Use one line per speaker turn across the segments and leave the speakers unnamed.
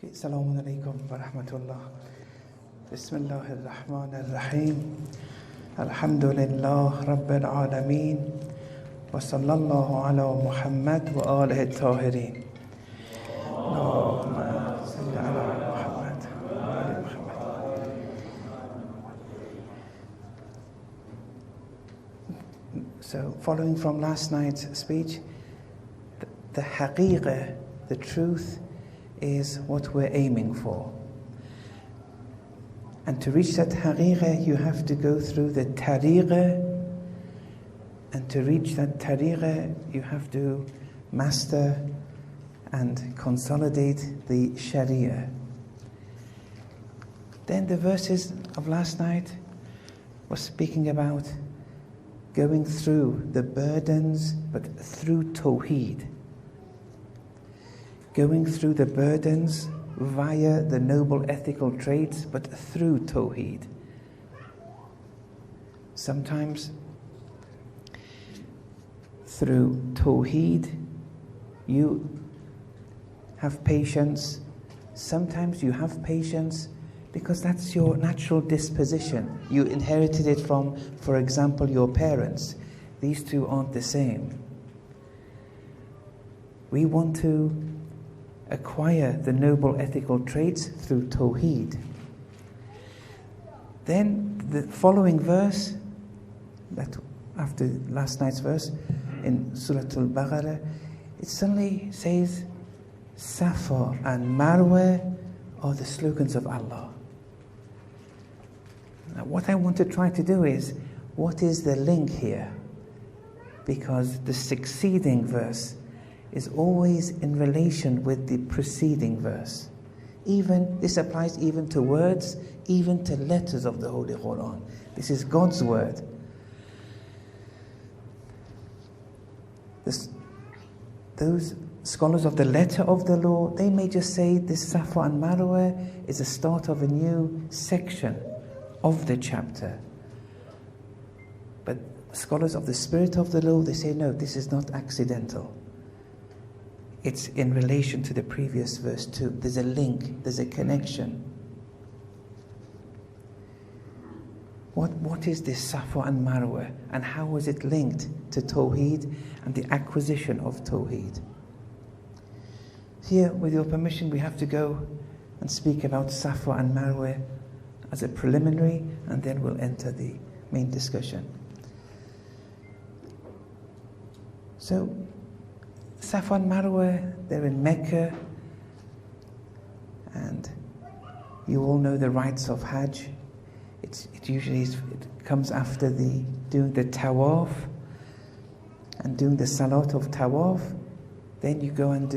السلام عليكم ورحمة الله. بسم الله الرحمن الرحيم. الحمد لله رب العالمين وصلى الله على محمد وآله الطاهرين. اللهم صل على محمد وآل محمد. So following from last night's speech, the haqiqah, the truth, is what we're aiming for. And to reach that haqiqah, you have to go through the tariqah, and to reach that tariqah, you have to master and consolidate the sharia. Then the verses of last night was speaking about going through the burdens, but through tawheed. Going through the burdens via the noble ethical traits, but through tawheed. Sometimes through tawheed you have patience. Sometimes you have patience because that's your natural disposition. You inherited it from, for example, your parents. These two aren't the same. We want to acquire the noble ethical traits through tawheed. Then the following verse, that after last night's verse in Surah Al-Baqarah, it suddenly says Safa and Marwa are the slogans of Allah. Now what I want to try to do is, what is the link here? Because the succeeding verse is always in relation with the preceding verse. This applies even to words, even to letters of the Holy Quran. This is God's word. Those scholars of the letter of the law, they may just say this Safa and Marwa is a start of a new section of the chapter. But scholars of the spirit of the law, they say no, this is not accidental. It's in relation to the previous verse too. There's a link, there's a connection. What is this Safa and Marwa, and how is it linked to Tawheed and the acquisition of Tawheed? Here, with your permission, we have to go and speak about Safa and Marwa as a preliminary, and then we'll enter the main discussion. So, Safa and Marwa, they're in Mecca, and you all know the rites of Hajj. It comes after doing the tawaf and doing the salat of tawaf. Then you go and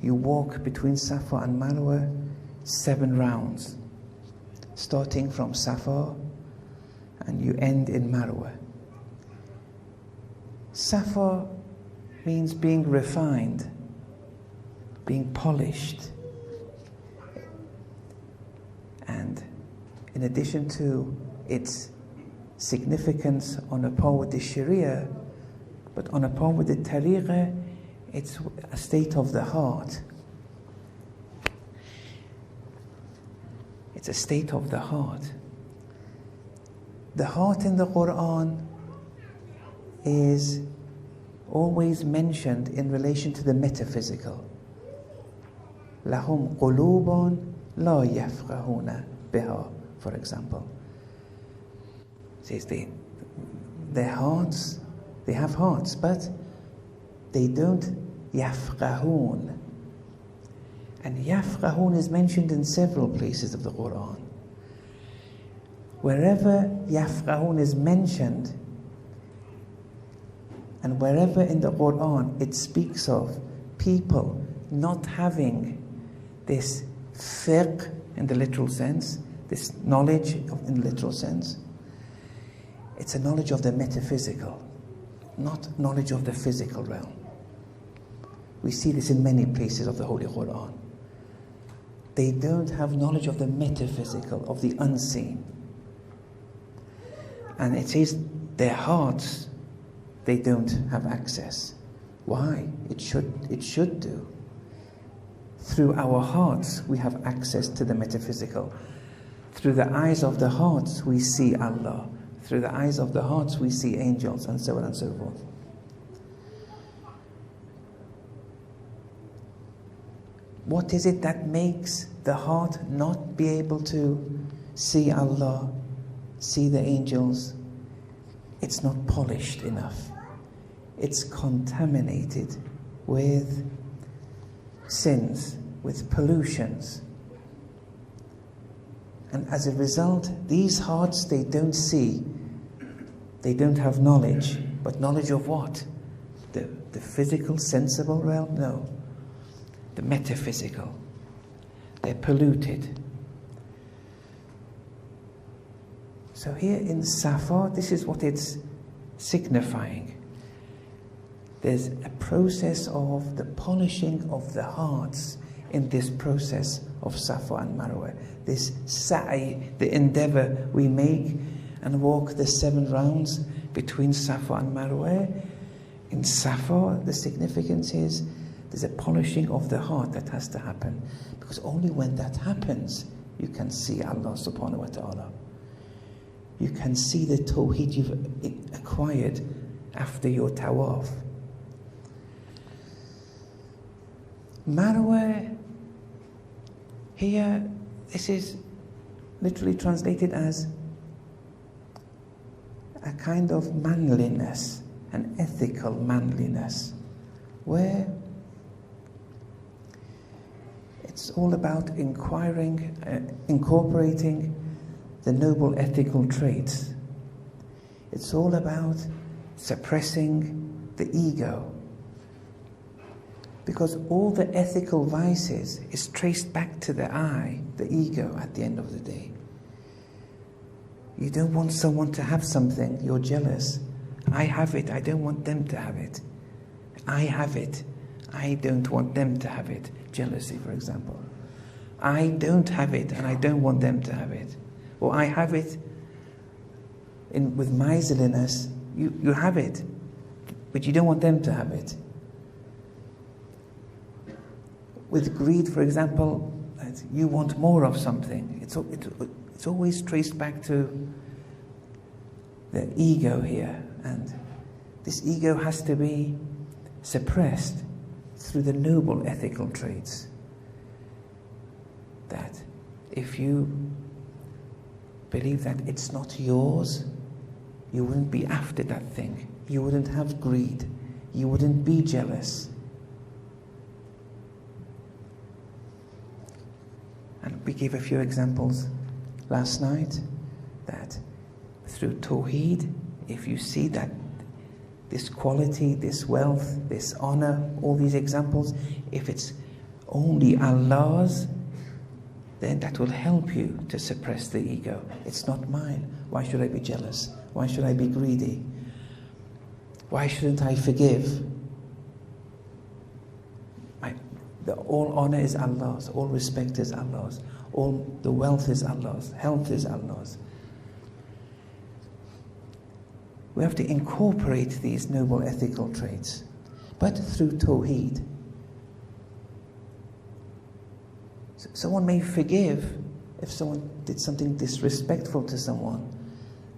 you walk between Safa and Marwa 7 rounds, starting from Safa, and you end in Marwa. Safa means being refined, being polished. And in addition to its significance on a par with the Sharia, but on a par with the Tariqah, it's a state of the heart. It's a state of the heart. The heart in the Quran is always mentioned in relation to the metaphysical. لَهُمْ قُلُوبٌ لَا يَفْقَهُونَ بِهَا, for example. It says their hearts, they have hearts, but they don't يَفْقَهُونَ. And يَفْقَهُونَ is mentioned in several places of the Quran. Wherever يَفْقَهُونَ is mentioned, and wherever in the Quran it speaks of people not having this fiqh in the literal sense, this knowledge in the literal sense, it's a knowledge of the metaphysical, not knowledge of the physical realm. We see this in many places of the Holy Quran. They don't have knowledge of the metaphysical, of the unseen. And it says their hearts, they don't have access. Why? It should do. through our hearts we have access to the metaphysical. Through the eyes of the hearts we see Allah. Through the eyes of the hearts we see angels, and so on and so forth. What is it that makes the heart not be able to see Allah, see the angels? It's not polished enough. It's contaminated with sins, with pollutions. And as a result, these hearts, they don't see, they don't have knowledge. But knowledge of what? The physical, sensible realm? No. The metaphysical. They're polluted. So here in Safar, this is what it's signifying. There's a process of the polishing of the hearts in this process of Safa and Marwa. This sa'i, the endeavor we make and walk the 7 rounds between Safa and Marwa. In Safa, the significance is there's a polishing of the heart that has to happen. Because only when that happens, you can see Allah subhanahu wa ta'ala. You can see the tawheed you've acquired after your tawaf. Marwa, here, this is literally translated as a kind of manliness, an ethical manliness, where it's all about incorporating the noble ethical traits. It's all about suppressing the ego. Because all the ethical vices is traced back to the I, the ego, at the end of the day. You don't want someone to have something, you're jealous. I have it, I don't want them to have it. I have it, I don't want them to have it. Jealousy, for example. I don't have it and I don't want them to have it. Or I have it with miserliness, you have it, but you don't want them to have it. With greed, for example, you want more of something. It's always traced back to the ego here. And this ego has to be suppressed through the noble ethical traits. That if you believe that it's not yours, you wouldn't be after that thing. You wouldn't have greed. You wouldn't be jealous. And we gave a few examples last night that through Tawheed, if you see that this quality, this wealth, this honor, all these examples, if it's only Allah's, then that will help you to suppress the ego. It's not mine. Why should I be jealous? Why should I be greedy? Why shouldn't I forgive? All honor is Allah's, all respect is Allah's, all the wealth is Allah's, health is Allah's. We have to incorporate these noble ethical traits, but through Tawheed. Someone may forgive if someone did something disrespectful to someone.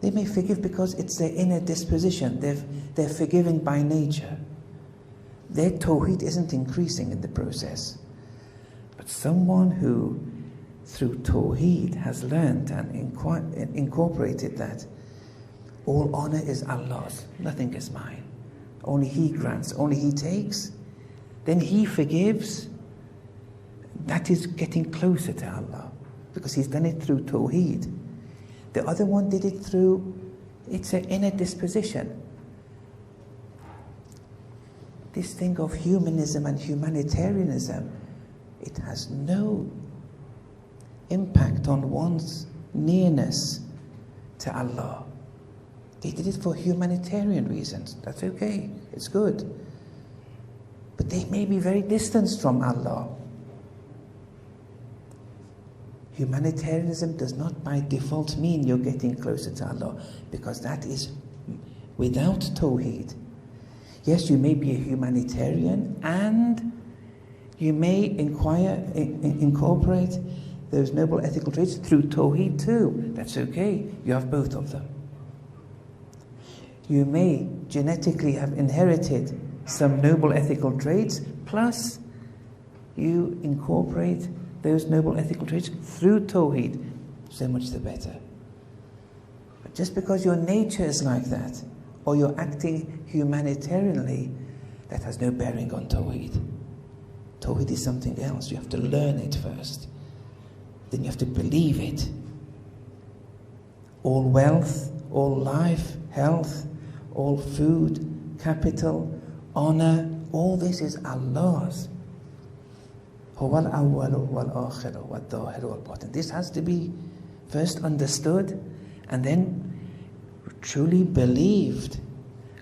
They may forgive because it's their inner disposition. They're forgiving by nature. Their Tawheed isn't increasing in the process. But someone who, through Tawheed, has learned and incorporated that all honor is Allah's, nothing is mine. Only He grants, only He takes. Then he forgives. That is getting closer to Allah, because he's done it through Tawheed. The other one did it through, it's an inner disposition. This thing of humanism and humanitarianism, it has no impact on one's nearness to Allah. They did it for humanitarian reasons. That's okay, it's good. But they may be very distant from Allah. Humanitarianism does not by default mean you're getting closer to Allah, because that is without Tawheed. Yes, you may be a humanitarian and You may incorporate those noble ethical traits through Tawheed too. That's okay. You have both of them. You may genetically have inherited some noble ethical traits, plus you incorporate those noble ethical traits through Tawheed. So much the better. But just because your nature is like that, or you're acting humanitarianly, that has no bearing on Tawheed. Tawheed is something else. You have to learn it first. Then you have to believe it. All wealth, all life, health, all food, capital, honor, all this is Allah's. This has to be first understood and then truly believed.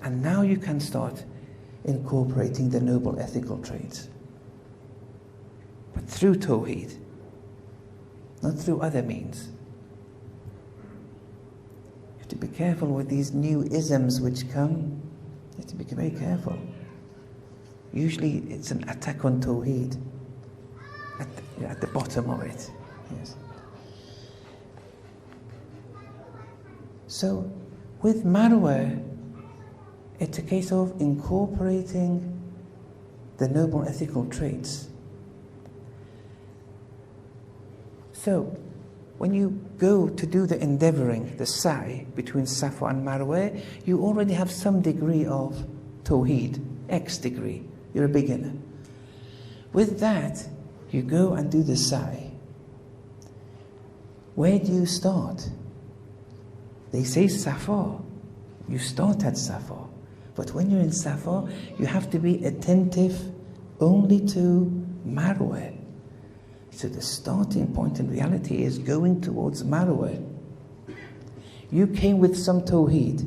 And now you can start incorporating the noble ethical traits. But through Tawheed, not through other means. You have to be careful with these new isms which come. You have to be very careful. Usually it's an attack on Tawheed at the bottom of it. Yes. So with Marwa, it's a case of incorporating the noble ethical traits. So, when you go to do the endeavoring, the sa'i between Safa and Marwa, you already have some degree of Tawheed, X degree. You're a beginner. With that, you go and do the sa'i. Where do you start? They say Safa. You start at Safa. But when you're in Safa, you have to be attentive only to Marwa. So the starting point in reality is going towards Marwa. You came with some Tawheed.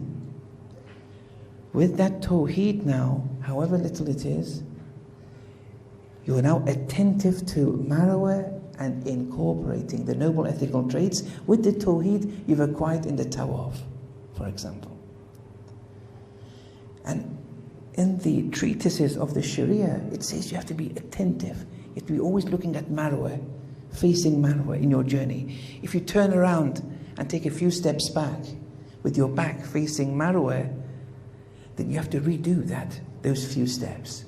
With that Tawheed now, however little it is, you are now attentive to Marwa and incorporating the noble ethical traits with the Tawheed you've acquired in the Tawaf, for example. And in the treatises of the Sharia, it says you have to be attentive. You have to be always looking at Marwa, facing Marwa in your journey. If you turn around and take a few steps back with your back facing Marwa, then you have to redo those few steps.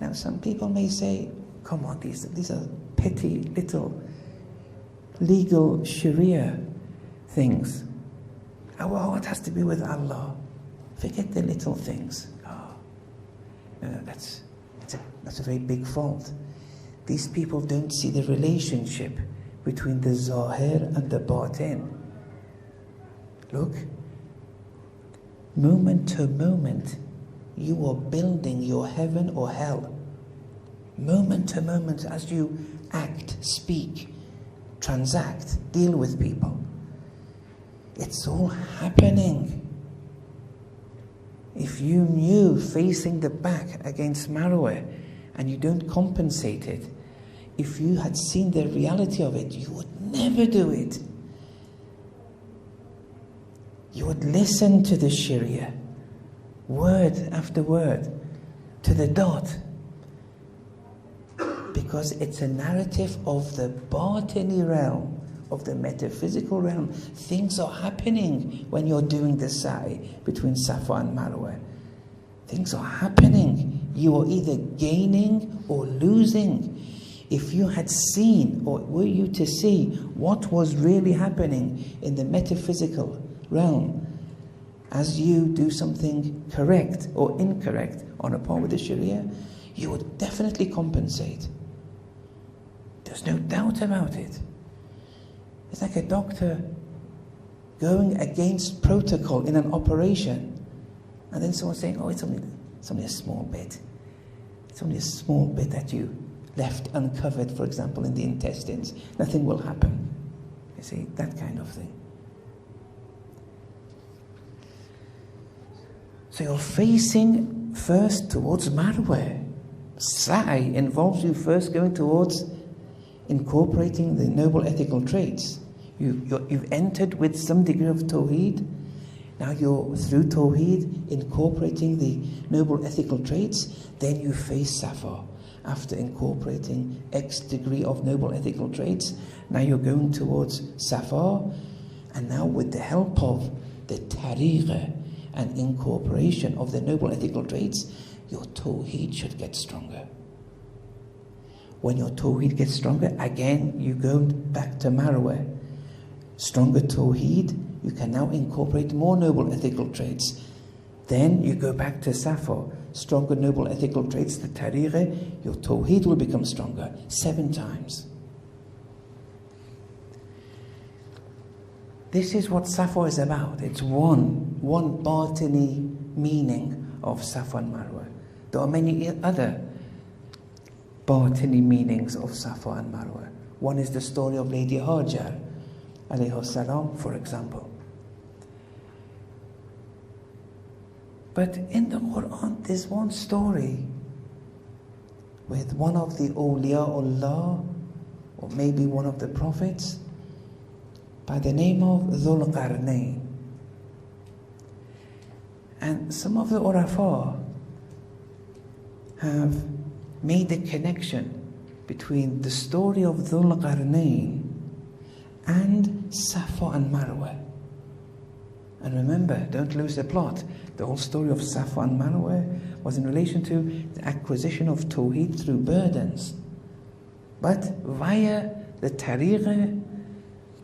Now some people may say, come on, these are petty little legal Sharia things. Well, what has to be with Allah? Forget the little things. Oh, no, that's a very big fault. These people don't see the relationship between the Zahir and the Batin. Look, moment to moment, you are building your heaven or hell. Moment to moment, as you act, speak, transact, deal with people. It's all happening. If you knew facing the back against Marwa and you don't compensate it, if you had seen the reality of it, you would never do it. You would listen to the Sharia, word after word, to the dot. Because it's a narrative of the Batini realm, of the metaphysical realm. Things are happening when you're doing the sa'i between Safa and Marwa. Things are happening. You are either gaining or losing. If you had seen, or were you to see, what was really happening in the metaphysical realm, as you do something correct or incorrect on a par with the Sharia, you would definitely compensate. There's no doubt about it. It's like a doctor going against protocol in an operation, and then someone saying, oh, it's only a small bit. It's only a small bit that you left uncovered, for example, in the intestines. Nothing will happen. You see, that kind of thing. So you're facing first towards Marwa. Sa'i involves you first going towards incorporating the noble ethical traits. You've entered with some degree of Tawheed. Now you're, through Tawheed, incorporating the noble ethical traits, then you face Safar. After incorporating X degree of noble ethical traits, now you're going towards Safar, and now with the help of the tariqah and incorporation of the noble ethical traits, your Tawheed should get stronger. When your Tawheed gets stronger, again you go back to Marwa. Stronger Tawheed, you can now incorporate more noble ethical traits. Then you go back to Safar. Stronger noble ethical traits, the tariqah, your Tawheed will become stronger 7 times. This is what Safar is about. It's one batini meaning of Safa and Marwa. There are many other batini meanings of Safa and Marwa. One is the story of Lady Hajar, alayhi salam, for example. But in the Quran, there's one story with one of the awliyaullah, or maybe one of the prophets, by the name of Dhul Qarnayn. And some of the Urafa have made the connection between the story of Dhul Qarnayn and Safa and Marwa. And remember, don't lose the plot. The whole story of Safa and Marwa was in relation to the acquisition of Tawheed through burdens. But via the tariqah,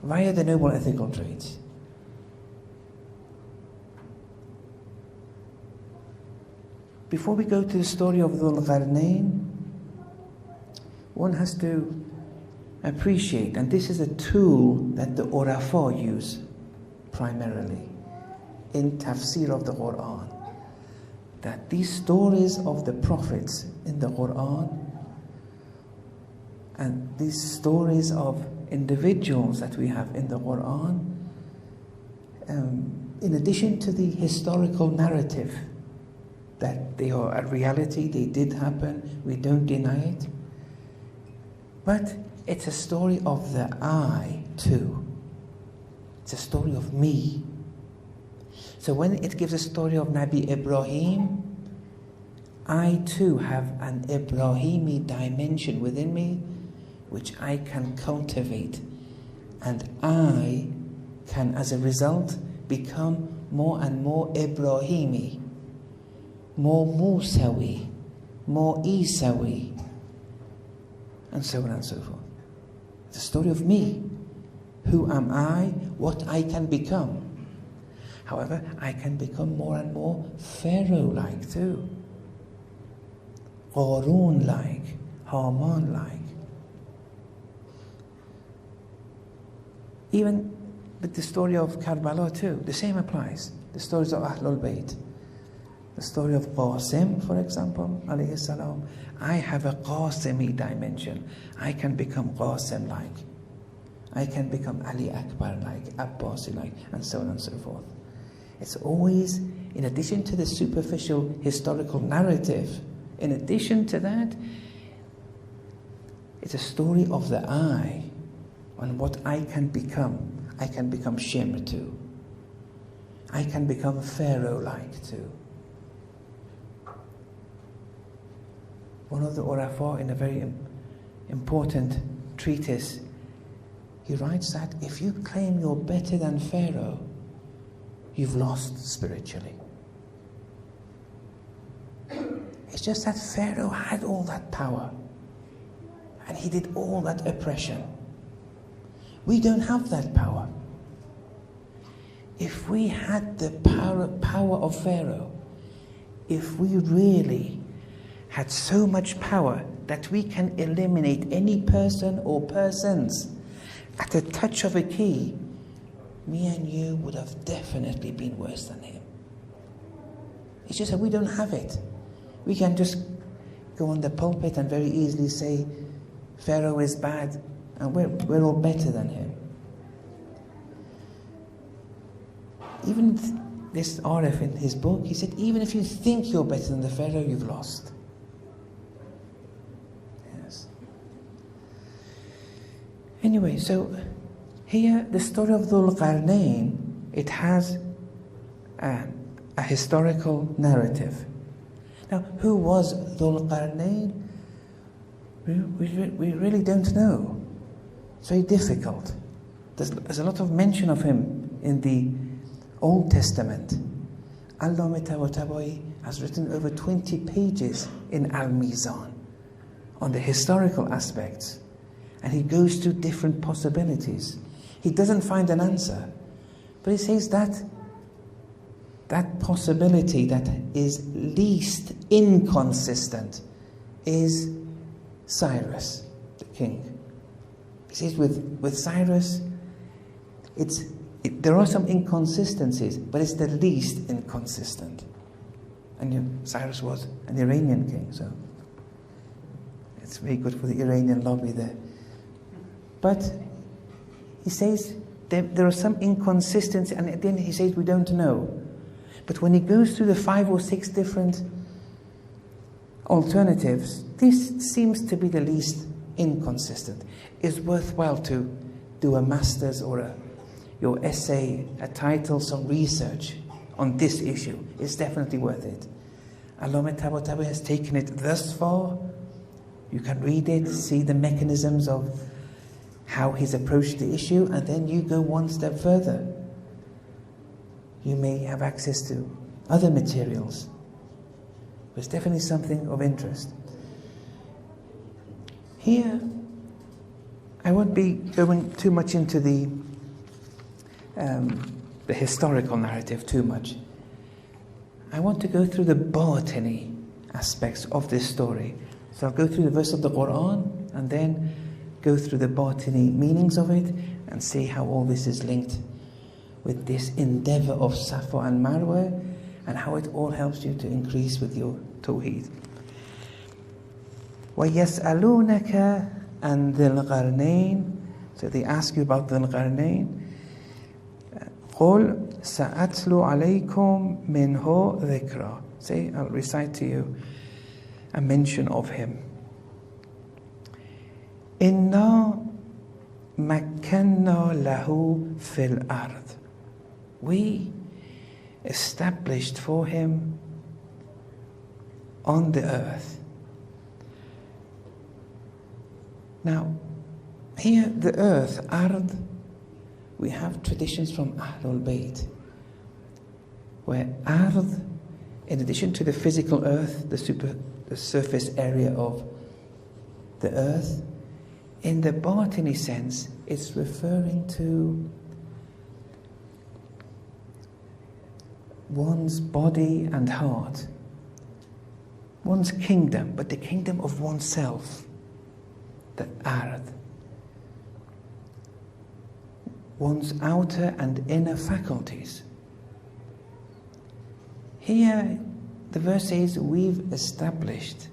via the noble ethical traits. Before we go to the story of Dhul Qarnayn, one has to appreciate, and this is a tool that the Urafa use primarily in tafsir of the Quran, that these stories of the prophets in the Quran and these stories of individuals that we have in the Quran, in addition to the historical narrative that they are a reality, they did happen, we don't deny it, but it's a story of the I too. It's a story of me. So when it gives a story of Nabi Ibrahim, I too have an Ibrahimi dimension within me which I can cultivate, and I can, as a result, become more and more Ibrahimi, more Musawi, more Isawi, and so on and so forth. It's a story of me. Who am I? What I can become. However, I can become more and more Pharaoh-like too. Qarun-like, Haman-like. Even with the story of Karbala too, the same applies. The stories of Ahlul Bayt. The story of Qasim, for example, alayhi salam. I have a Qasimi dimension. I can become Qasim-like. I can become Ali Akbar-like, Abbasi-like, and so on and so forth. It's always, in addition to the superficial historical narrative, in addition to that, it's a story of the I, on what I can become. I can become Shimr too. I can become Pharaoh-like too. One of the Urafa, in a very important treatise, he writes that if you claim you're better than Pharaoh, you've lost spiritually. It's just that Pharaoh had all that power and he did all that oppression. We don't have that power. If we had the power of Pharaoh, if we really had so much power that we can eliminate any person or persons at a touch of a key, me and you would have definitely been worse than him. It's just that we don't have it. We can just go on the pulpit and very easily say, Pharaoh is bad, and we're all better than him. Even this Arif in his book, he said, even if you think you're better than the Pharaoh, you've lost. Yes. Anyway, so here the story of Dhul Qarnayn, it has a historical narrative. Now, who was Dhul Qarnayn? We really don't know. It's very difficult. There's a lot of mention of him in the Old Testament. Allama Tabatabai has written over 20 pages in Al-Mizan on the historical aspects, and he goes through different possibilities. He doesn't find an answer, but he says that possibility that is least inconsistent is Cyrus, the king. He says with Cyrus, there are some inconsistencies, but it's the least inconsistent. And Cyrus was an Iranian king, so it's very good for the Iranian lobby there. But he says there are some inconsistencies, and at the end he says we don't know. But when he goes through the 5 or 6 different alternatives, this seems to be the least inconsistent. It's worthwhile to do a master's or your essay, a title, some research on this issue. It's definitely worth it. Allama Tabatabai has taken it thus far. You can read it, see the mechanisms of how he's approached the issue, and then you go one step further. You may have access to other materials. It's definitely something of interest. Here, I won't be going too much into the historical narrative too much. I want to go through the batini aspects of this story. So I'll go through the verse of the Quran and then go through the batini meanings of it and see how all this is linked with this endeavor of Safa and Marwa, and how it all helps you to increase with your Tawheed. وَيَسْأَلُونَكَ عَنْ ذِي الْقَرْنَيْنِ. So they ask you about Dhul Qarnayn. قُلْ سَأَتْلُ عَلَيْكُمْ مِنْهُ ذِكْرًا. Say, I'll recite to you a mention of him. إِنَّا مَكَّنَّا لَهُ فِي الْأَرْضِ. We established for him on the earth. Now, here the earth, ard, we have traditions from Ahlul Bayt, where ard, in addition to the physical earth, the surface area of the earth, in the batini sense, it's referring to one's body and heart, one's kingdom, but the kingdom of oneself, the ard, one's outer and inner faculties. Here, the verse says, we've established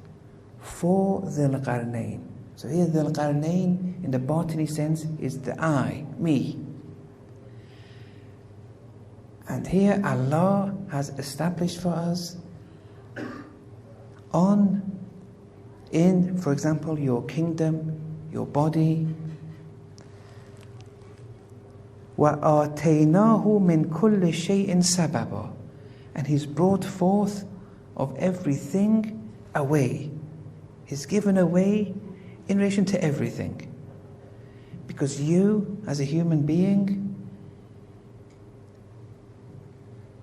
for Dhul Qarnayn. So here, Dhul Qarnayn, in the batini sense, is the I, me. And here Allah has established for us in, for example, your kingdom, your body. وَآتَيْنَاهُ مِنْ كُلِّ شَيْءٍ سَبَبًا. And He's brought forth of everything a way. He's given a way in relation to everything. Because you, as a human being,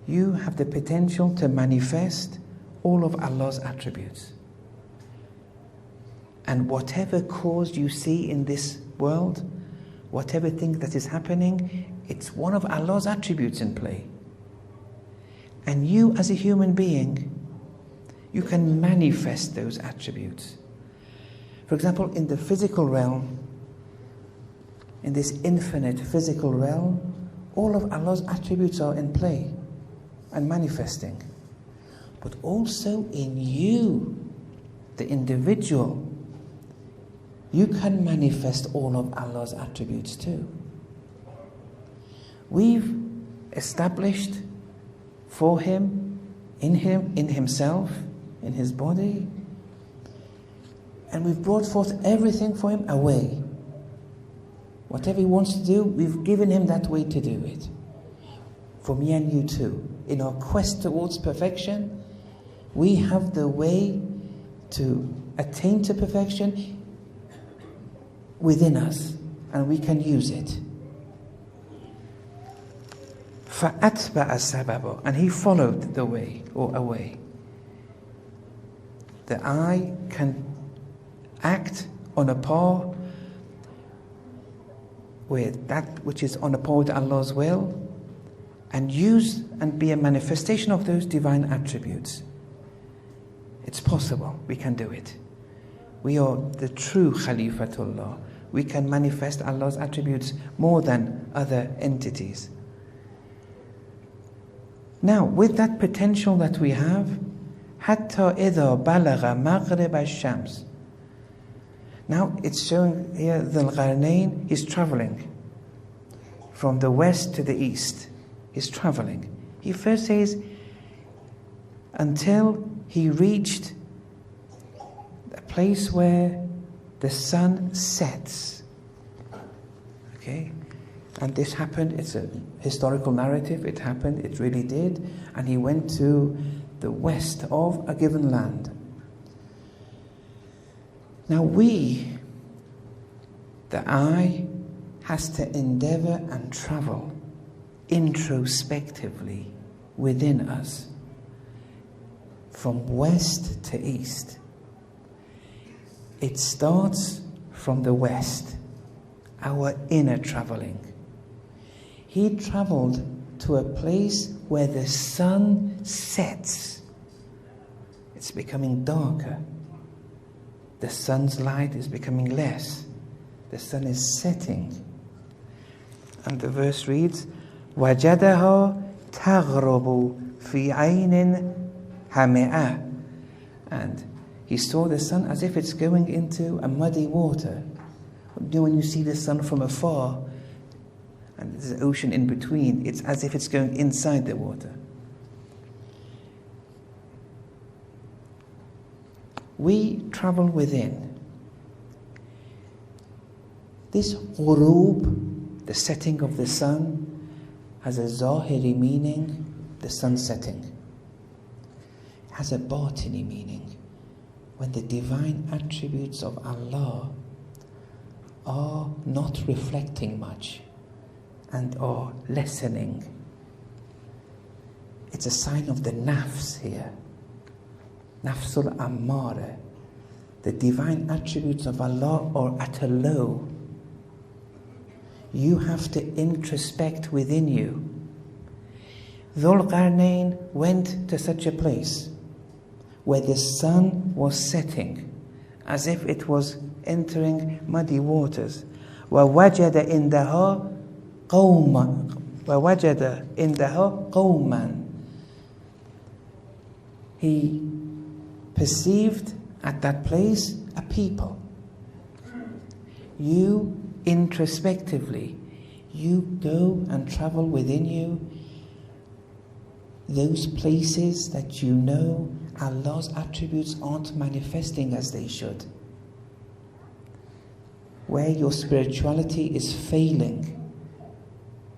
you have the potential to manifest all of Allah's attributes. And whatever cause you see in this world, whatever thing that is happening, it's one of Allah's attributes in play. And you, as a human being, you can manifest those attributes. For example, in the physical realm, in this infinite physical realm, all of Allah's attributes are in play and manifesting. But also in you, the individual, you can manifest all of Allah's attributes too. We've established for him, in himself, in his body, and we've brought forth everything for him a way. Whatever he wants to do, we've given him that way to do it. For me and you too. in our quest towards perfection, we have the way to attain to perfection within us, and we can use it. فَأَتْبَعَ السَّبَبَ, and he followed the way, or a way. The eye can act on a par with that which is on a par with Allah's will, and use and be a manifestation of those divine attributes. It's possible, we can do it. We are the true Khalifatullah. We can manifest Allah's attributes more than other entities. Now, with that potential that we have, حَتَّى إِذَا بَلَغَ مَغْرِبَ الشَّمْسِ. Now, it's showing here Dhul Qarnayn, he's traveling from the west to the east. He's traveling. He first says, until he reached a place where the sun sets. Okay? And this happened, it's a historical narrative, it happened, it really did. And he went to the west of a given land. Now the eye has to endeavor and travel introspectively within us, from west to east. It starts from the west, our inner traveling. He traveled to a place where the sun sets. It's becoming darker. The sun's light is becoming less. The sun is setting. And the verse reads, وَجَدَهَا تَغْرُبُ فِي عَيْنٍ هَمِئَةٍ. And he saw the sun as if it's going into a muddy water. You know, when you see the sun from afar, and there's an ocean in between, it's as if it's going inside the water. We travel within. This ghurub, the setting of the sun, has a zahiri meaning, the sun setting. It has a batini meaning, when the divine attributes of Allah are not reflecting much and are lessening. It's a sign of the nafs here. Nafsul ammara. The divine attributes of Allah are at a low. You have to introspect within you. Dhul Qarnayn went to such a place where the sun was setting, as if it was entering muddy waters. وَوَجَدَ إِنْدَهَا قَوْمًا. He perceived at that place a people. You introspectively, you go and travel within you those places that you know Allah's attributes aren't manifesting as they should, where your spirituality is failing,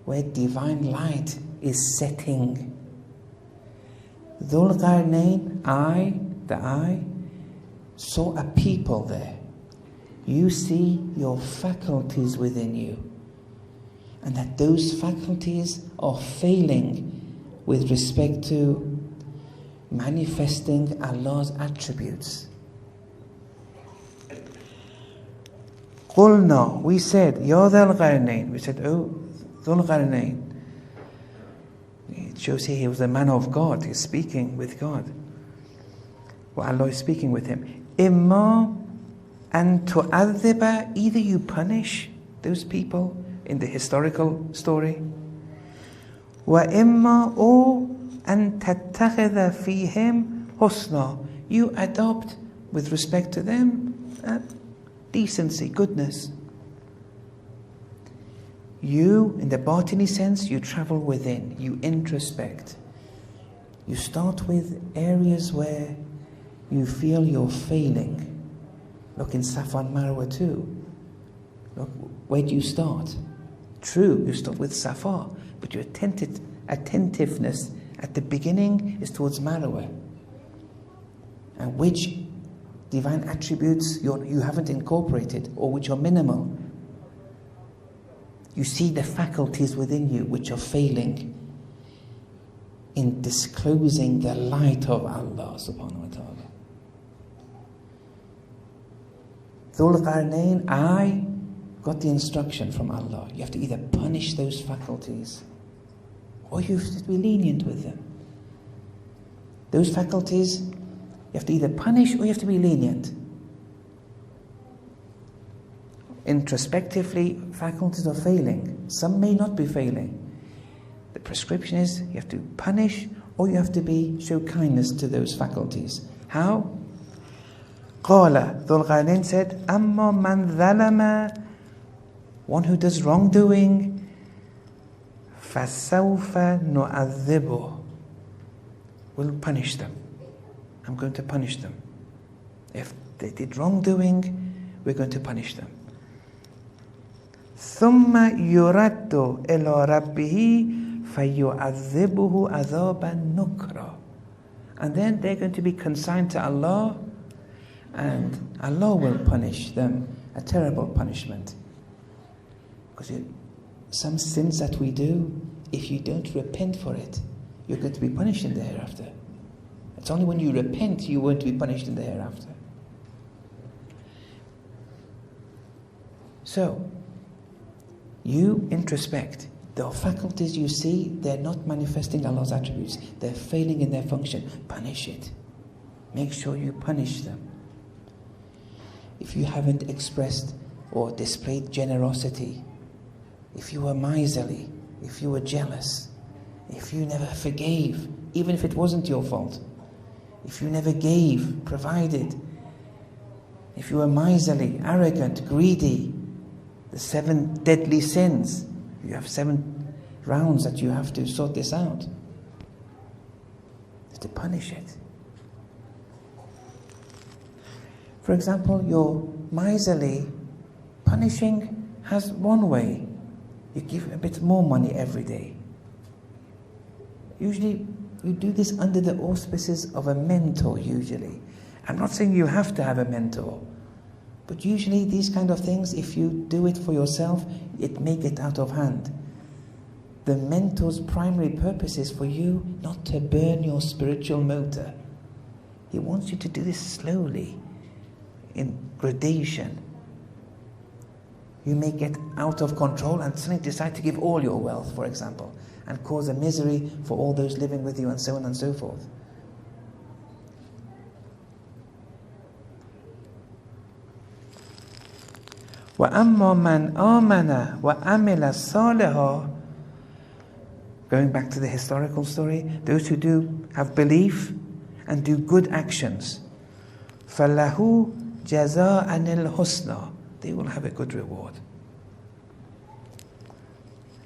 where divine light is setting. Dhul Qarnayn, the eye, saw a people there. You see your faculties within you, and that those faculties are failing with respect to manifesting Allah's attributes. قُلْنَا, we said, يَا ذَا الْقَرْنَيْنِ, we said, oh, Dhul Qarnayn. It shows here he was a man of God, he's speaking with God. Well, Allah is speaking with him. إِمَّا أَن تُعَذِّبَ, either you punish those people in the historical story, وَإِمَّا or أَن تَتَّخِذَ فِيهِمْ حُسْنًا, you adopt with respect to them decency, goodness. You, in the batini sense, you travel within, you introspect. You start with areas where you feel you're failing. Look in Safa and Marwa too. Look, where do you start? True, you start with Safa, but your attentiveness at the beginning is towards Marwa. And which divine attributes you haven't incorporated or which are minimal. You see the faculties within you which are failing in disclosing the light of Allah subhanahu wa ta'ala. Dhul Qarnayn, I got the instruction from Allah. You have to either punish those faculties or you have to be lenient with them. Those faculties, you have to either punish or you have to be lenient. Introspectively, faculties are failing. Some may not be failing. The prescription is you have to punish or you have to show kindness to those faculties. How? Qala, Dhul Qarnayn said, Amma man dhalama, one who does wrongdoing, fasawfa nu'adhibuh, we'll punish them. I'm going to punish them. If they did wrongdoing, we're going to punish them. ثم يرد إلى ربه فيعذبه عذابا نكرا. And then they're going to be consigned to Allah, and Allah will punish them a terrible punishment. Because some sins that we do, if you don't repent for it, you're going to be punished in the hereafter. It's only when you repent you won't be punished in the hereafter. So, you introspect. The faculties you see, they're not manifesting Allah's attributes. They're failing in their function. Punish it. Make sure you punish them. If you haven't expressed or displayed generosity, if you were miserly, if you were jealous, if you never forgave, even if it wasn't your fault, if you never gave, provided, if you were miserly, arrogant, greedy, the 7 deadly sins, you have 7 rounds that you have to sort this out. You have to punish it. For example, you're miserly. Punishing has one way. You give a bit more money every day. Usually, you do this under the auspices of a mentor, usually. I'm not saying you have to have a mentor. But usually these kind of things, if you do it for yourself, it may get out of hand. The mentor's primary purpose is for you not to burn your spiritual motor. He wants you to do this slowly, in gradation. You may get out of control and suddenly decide to give all your wealth, for example, and cause a misery for all those living with you, and so on and so forth. وَأَمَّا مَنْ آمَنَ وَأَمِلَ صَالِحًا. Going back to the historical story, those who do have belief and do good actions, فَلَهُ جَزَاءً الْحُسْنَى, they will have a good reward.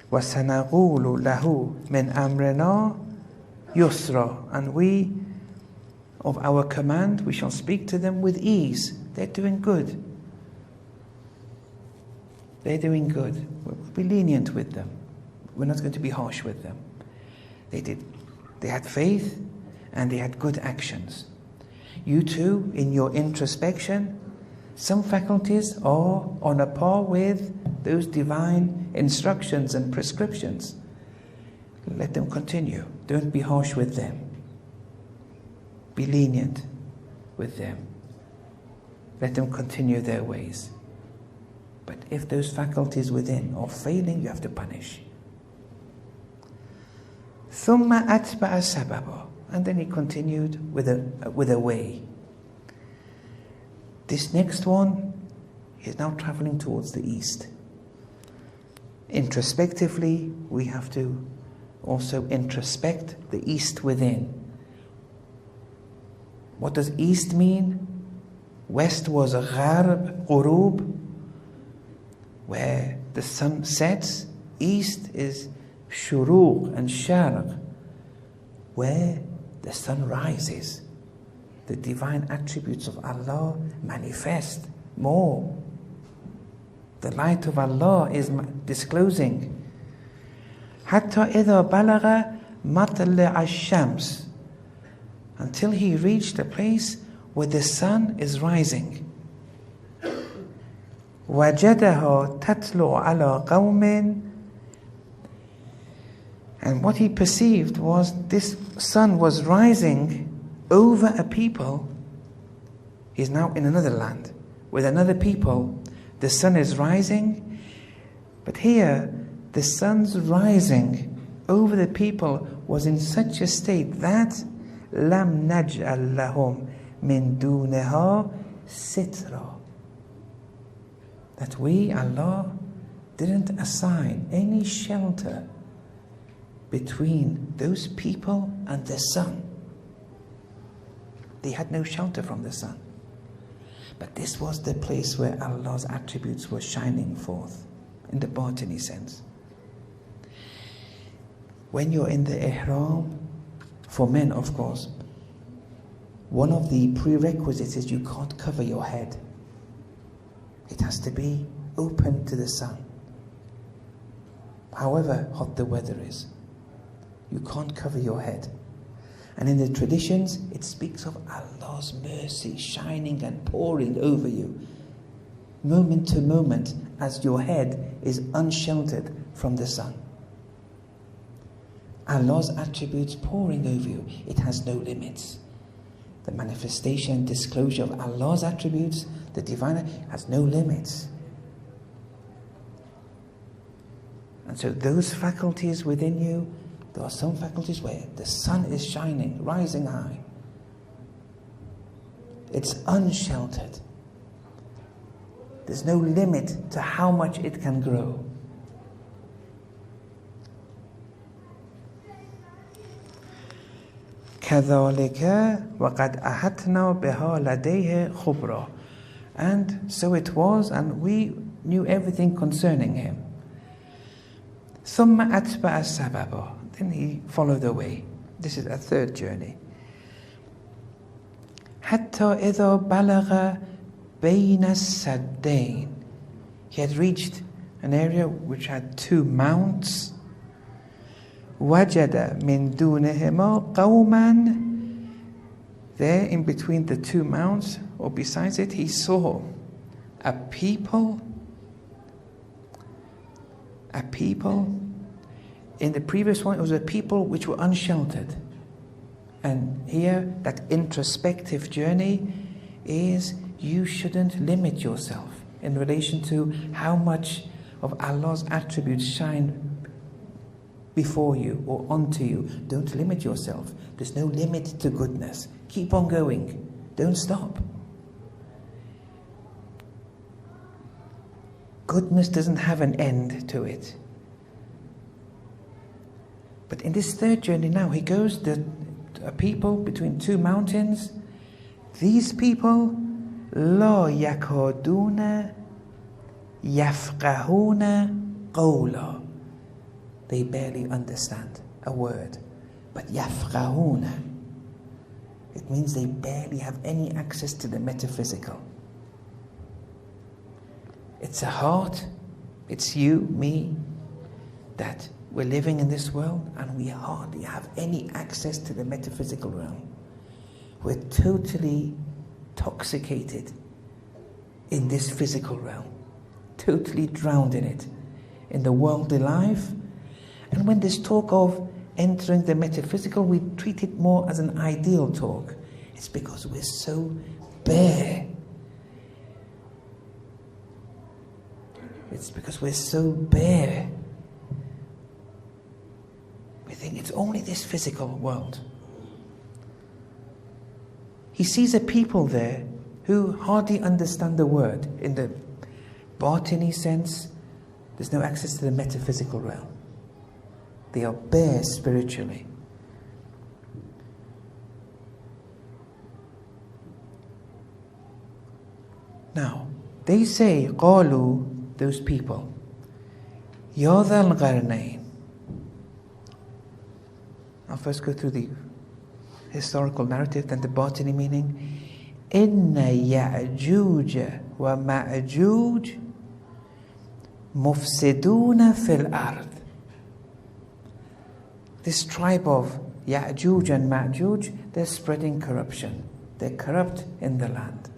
وَسَنَقُولُ لَهُ مِنْ أَمْرِنَا يُسْرًا, and we, of our command, we shall speak to them with ease. They're doing good. They're doing good. We'll be lenient with them. We're not going to be harsh with them. They had faith and they had good actions. You too, in your introspection, some faculties are on a par with those divine instructions and prescriptions. Let them continue. Don't be harsh with them. Be lenient with them. Let them continue their ways. But if those faculties within are failing, you have to punish. ثُمَّ أَتْبَعَ سَبَبًا, and then he continued with a way. This next one is now traveling towards the east. Introspectively, we have to also introspect the east within. What does east mean? West was gharb, qurub, where the sun sets. East is shuruq and sharq, where the sun rises. The divine attributes of Allah manifest more. The light of Allah is disclosing. حتى إذا بلغ مطلع الشمس, until he reached a place where the sun is rising. وجدها تطلع على قوم, and what he perceived was this sun was rising over a people. He's now in another land with another people. The sun is rising, but here the sun's rising over the people was in such a state that لم نجعل لهم من دونها سترا, that we, Allah, didn't assign any shelter between those people and the sun. They had no shelter from the sun. But this was the place where Allah's attributes were shining forth in the batini sense. When you're in the ihram, for men of course, one of the prerequisites is you can't cover your head. It has to be open to the sun. However hot the weather is, you can't cover your head. And in the traditions, it speaks of Allah's mercy shining and pouring over you, moment to moment, as your head is unsheltered from the sun. Allah's attributes pouring over you, it has no limits. The manifestation and disclosure of Allah's attributes, the divine, has no limits. And so those faculties within you, there are some faculties where the sun is shining, rising high. It's unsheltered. There's no limit to how much it can grow. كَذَلِكَ وَقَدْ أَحَطْنَا بِهَا لَدَيْهِ خُبْرًا. And so it was, and we knew everything concerning him. ثُمَّ أَتْبَعَ السَّبَبَ. Then he followed the way. This is a third journey. حَتَّى إِذَا بَلَغَ بَيْنَ السَّدَّيْنِ. He had reached an area which had two mounts. وَجَدَ مِن دُونِهِمَا قَوْمًا. There in between the two mounts, or besides it, he saw a people. In the previous one, it was a people which were unsheltered. And here, that introspective journey is you shouldn't limit yourself in relation to how much of Allah's attributes shine before you or onto you. Don't limit yourself. There's no limit to goodness. Keep on going. Don't stop. Goodness doesn't have an end to it. But in this third journey now, he goes to a people between two mountains. These people, لا يكادون يفقهون قولا. They barely understand a word. But يفقهون, it means they barely have any access to the metaphysical. It's a heart, it's you, me, that we're living in this world and we hardly have any access to the metaphysical realm. We're totally intoxicated in this physical realm, totally drowned in it, in the worldly life. And when there's talk of entering the metaphysical, we treat it more as an ideal talk. It's because we're so bare. It's because we're so bare. We think it's only this physical world. He sees a people there who hardly understand the word. In the batini sense, there's no access to the metaphysical realm. They are bare spiritually. Now, they say, قالوا, those people, يا ذا القرنين. I'll first go through the historical narrative, then the batini meaning. إن يأجوج ومأجوج مفسدون في الأرض. this tribe of Ya'juj and Ma'juj, they're spreading corruption. They're corrupt in the land.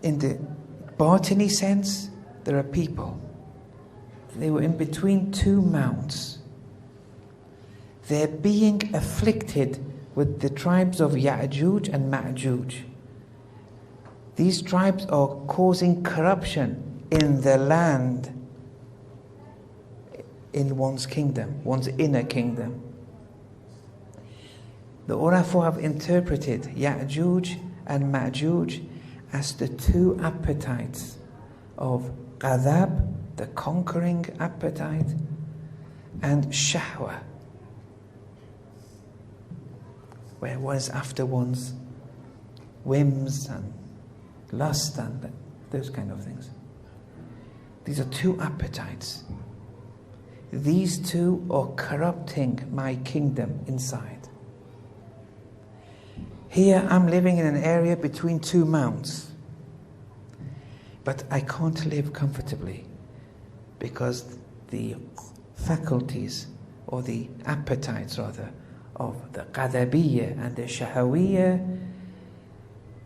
In the Batini sense, there are people. They were in between two mounts. They're being afflicted with the tribes of Ya'juj and Ma'juj. These tribes are causing corruption in the land, in one's kingdom, one's inner kingdom. The Urafu have interpreted Ya'juj and Ma'juj as the two appetites of Ghadab, the conquering appetite, and Shahwa, where one's after one's whims and lust and those kind of things. These are two appetites. These two are corrupting my kingdom inside. Here I'm living in an area between two mounts, but I can't live comfortably because the faculties, or the appetites rather, of the Qadabiyya and the Shahawiyya,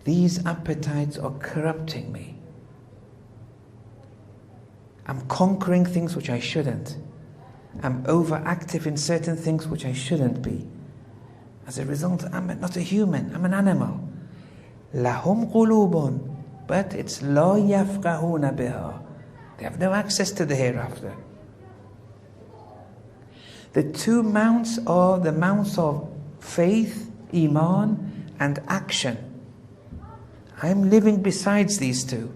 these appetites are corrupting me. I'm conquering things which I shouldn't. I'm overactive in certain things which I shouldn't be. As a result, I'm not a human, I'm an animal. Lahum qulubun, but it's la yafqahuna biha. They have no access to the hereafter. The two mounts are the mounts of faith, iman, and action. I'm living besides these two.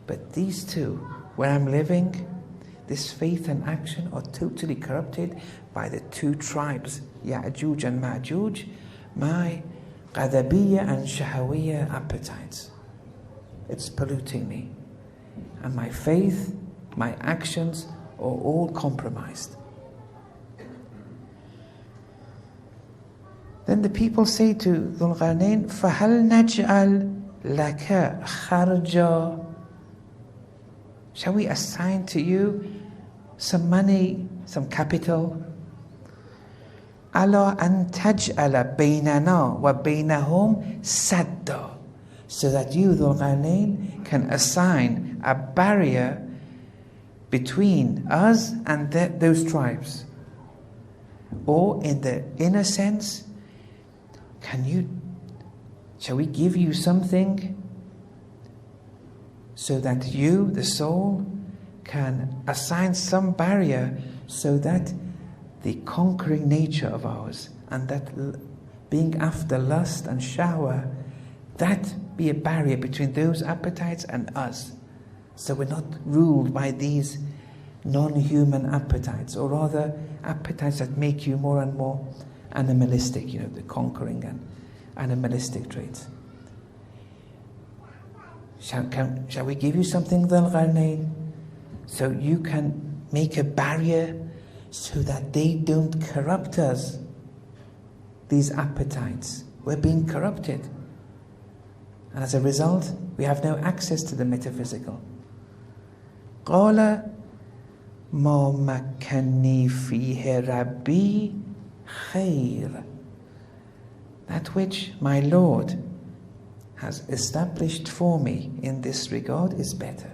But these two, where I'm living, this faith and action are totally corrupted by the two tribes, Ya'juj and Ma'juj, my Qadabiyya and Shahawiyya appetites. It's polluting me. And my faith, my actions are all compromised. Then the people say to Dhul Qarnayn, فَهَلْ نَجْعَلْ لَكَ خَرْجًا? Shall we assign to you some money, some capital? أَلَا أَن تَجْعَلَ بَيْنَنَا وَبَيْنَهُمْ سَدًّا, so that you, Dhul Qarnayn, can assign a barrier between us and those tribes. Or in the inner sense, shall we give you something so that you, the soul, can assign some barrier so that the conquering nature of ours and that being after lust and shahwa, that be a barrier between those appetites and us, so we're not ruled by these non-human appetites, or rather appetites that make you more and more animalistic, the conquering and animalistic traits. Shall we give you something, Dhul Qarnayn, so you can make a barrier so that they don't corrupt us? These appetites, we're being corrupted. And as a result, we have no access to the metaphysical. قَالَ مَا مَكَّنِّي فِيهِ رَبِّي خَيْرٌ. That which my Lord has established for me in this regard is better.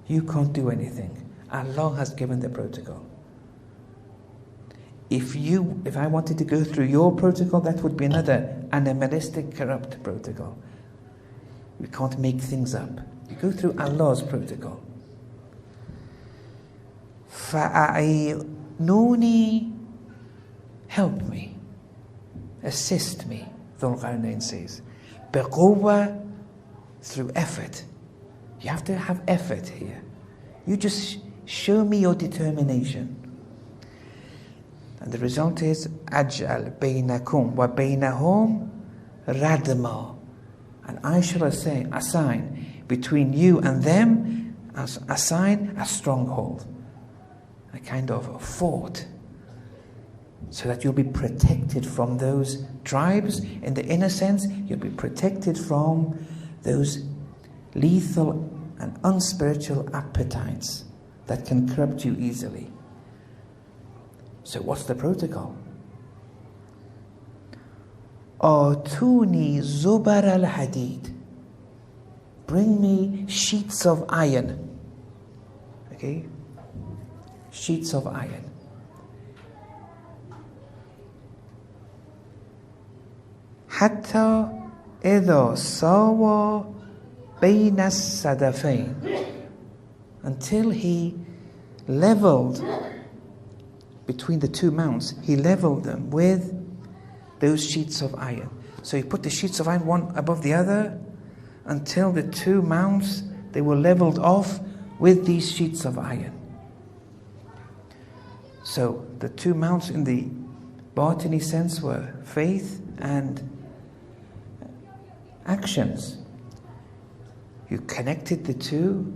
You can't do anything. Allah has given the protocol. If I wanted to go through your protocol, that would be another animalistic, corrupt protocol. We can't make things up. You go through Allah's protocol. فَأَعِينُونِي, help me, assist me, Dhul Qarnayn says. بِقُوَّةٍ, through effort. You have to have effort here. You just show me your determination. And the result is أَجْعَلْ بَيْنَكُمْ وَبَيْنَهُمْ رَدْمًا, and I shall assign between you and them, assign a stronghold, a kind of a fort, so that you'll be protected from those tribes. In the inner sense, you'll be protected from those lethal and unspiritual appetites that can corrupt you easily. So what's the protocol? Atuni zubar al-hadid. Bring me sheets of iron. Okay? Sheets of iron. Hatta idha sawa bayna as-sadafayn. Until he leveled between the two mounts, he leveled them with those sheets of iron. So he put the sheets of iron one above the other until the two mounts, they were leveled off with these sheets of iron. So the two mounts in the Batini sense were faith and actions. You connected the two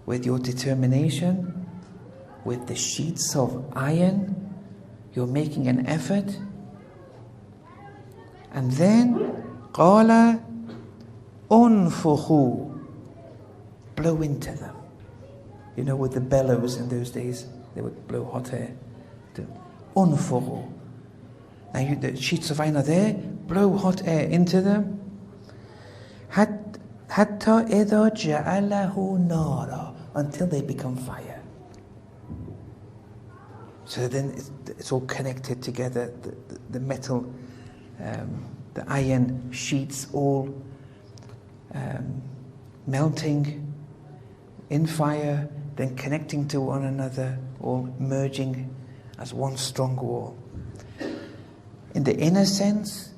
with your determination, with the sheets of iron. You're making an effort. And then, قَالَ أُنْفُخُوا. Blow into them. You know, with the bellows in those days, they would blow hot air. أُنْفُخُوا. Now the sheets of iron are there, blow hot air into them. حَتَّى إِذَا جَعَلَهُ نَارًا. Until they become fire. So then it's all connected together, the metal, the iron sheets all melting in fire, then connecting to one another, all merging as one strong wall. In the inner sense,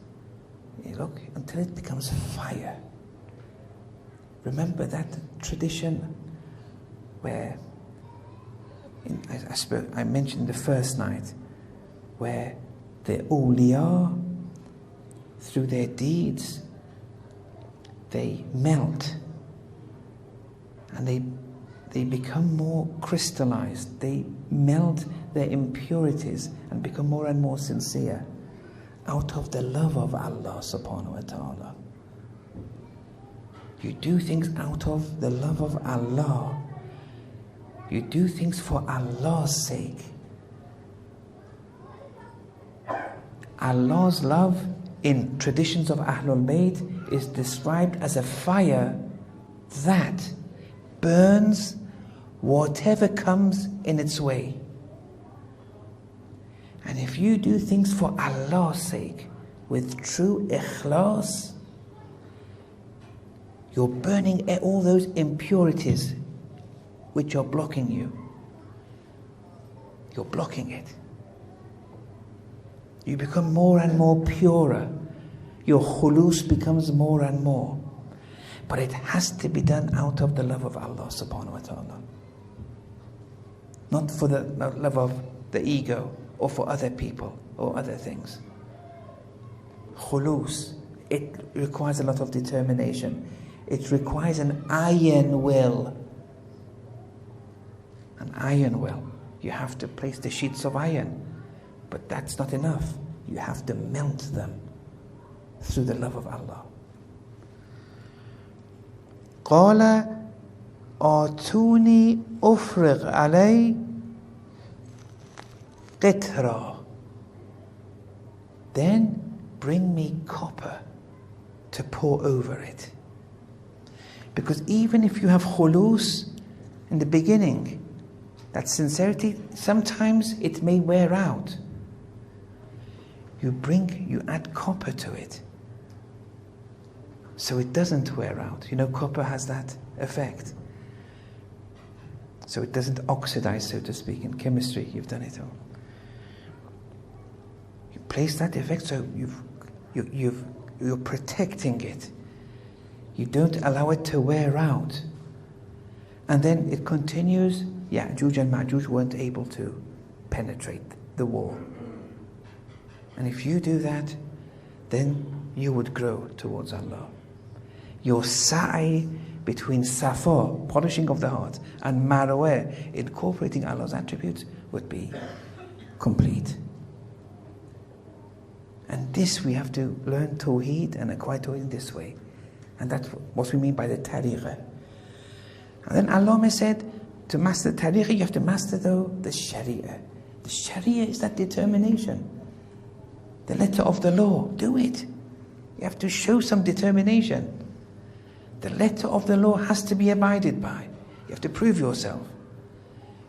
look, until it becomes fire. Remember that tradition where, I mentioned the first night, where the awliya, through their deeds, they melt and they become more crystallized. They melt their impurities and become more and more sincere out of the love of Allah subhanahu wa ta'ala. You do things out of the love of Allah. You do things for Allah's sake. Allah's love in traditions of Ahlul Bayt is described as a fire that burns whatever comes in its way. And if you do things for Allah's sake with true ikhlas, you're burning all those impurities which are blocking you. You're blocking it. You become more and more purer. Your khulus becomes more and more. But it has to be done out of the love of Allah subhanahu wa ta'ala. Not for the love of the ego or for other people or other things. Khulus, it requires a lot of determination. It requires an iron will. An iron will. You have to place the sheets of iron. But that's not enough. You have to melt them through the love of Allah. قال آتوني أفرغ علي قطرة. Then bring me copper to pour over it. Because even if you have khulus in the beginning, that sincerity, sometimes it may wear out. You add copper to it, so it doesn't wear out. You know, copper has that effect. So it doesn't oxidize, so to speak. In chemistry, you've done it all. You place that effect, so you're protecting it. You don't allow it to wear out. And then it continues. Ya'juj and Ma'juj weren't able to penetrate the wall. And if you do that, then you would grow towards Allah. Your sa'i between safa, polishing of the heart, and marwa, incorporating Allah's attributes, would be complete. And this we have to learn Tawheed and acquire Tawheed this way. And that's what we mean by the tariqah. And then Allama said, to master the tariqah, you have to master though the sharia. The sharia is that determination. The letter of the law, do it. You have to show some determination. The letter of the law has to be abided by. You have to prove yourself.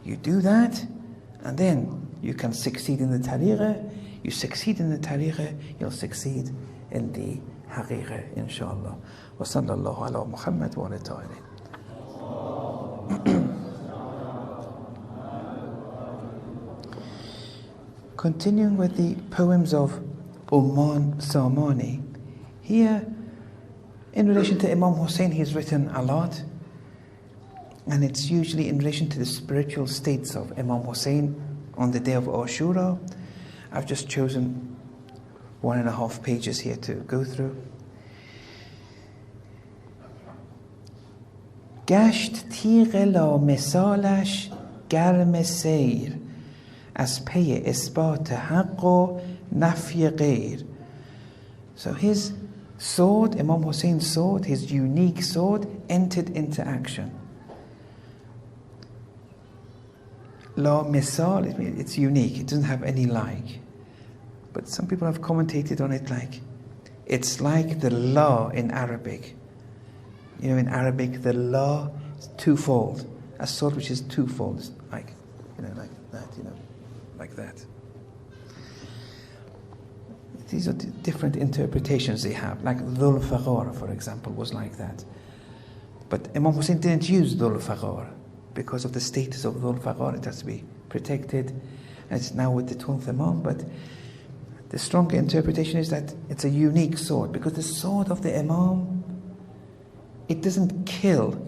You do that, and then you can succeed in the tariqah. You succeed in the tariqah, you'll succeed in the haqiqah, inshallah. Wa sallallahu ala Muhammad wa ala ta'ala. Continuing with the poems of Umman Samani, here in relation to Imam Hussein, he's written a lot, and it's usually in relation to the spiritual states of Imam Hussein on the day of Ashura. I've just chosen 1.5 pages here to go through. گشت تیغ لا مثالش گرم سیر از پی اثبات حق و نفی غیر. So his sword, Imam Hussein's sword, his unique sword, entered into action. La misal, it's unique, it doesn't have any like. But some people have commentated on it like, it's like the la in Arabic. You know, in Arabic, the la is twofold. A sword which is twofold, like, like that, like that. These are different interpretations they have. Like Dhul Faghar, for example, was like that. But Imam Hussein didn't use Dhul Faghar because of the status of Dhul Faghar. It has to be protected. And it's now with the 12th Imam. But the stronger interpretation is that it's a unique sword, because the sword of the Imam, it doesn't kill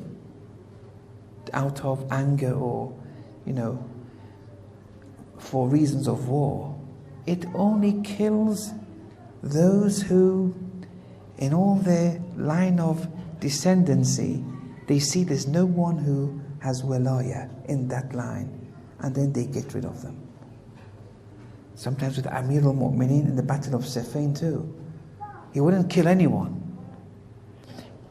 out of anger or, for reasons of war. It only kills those who, in all their line of descendancy, they see there's no one who has walaya in that line, and then they get rid of them. Sometimes with Amir al-Mu'mineen in the Battle of Siffin too. He wouldn't kill anyone.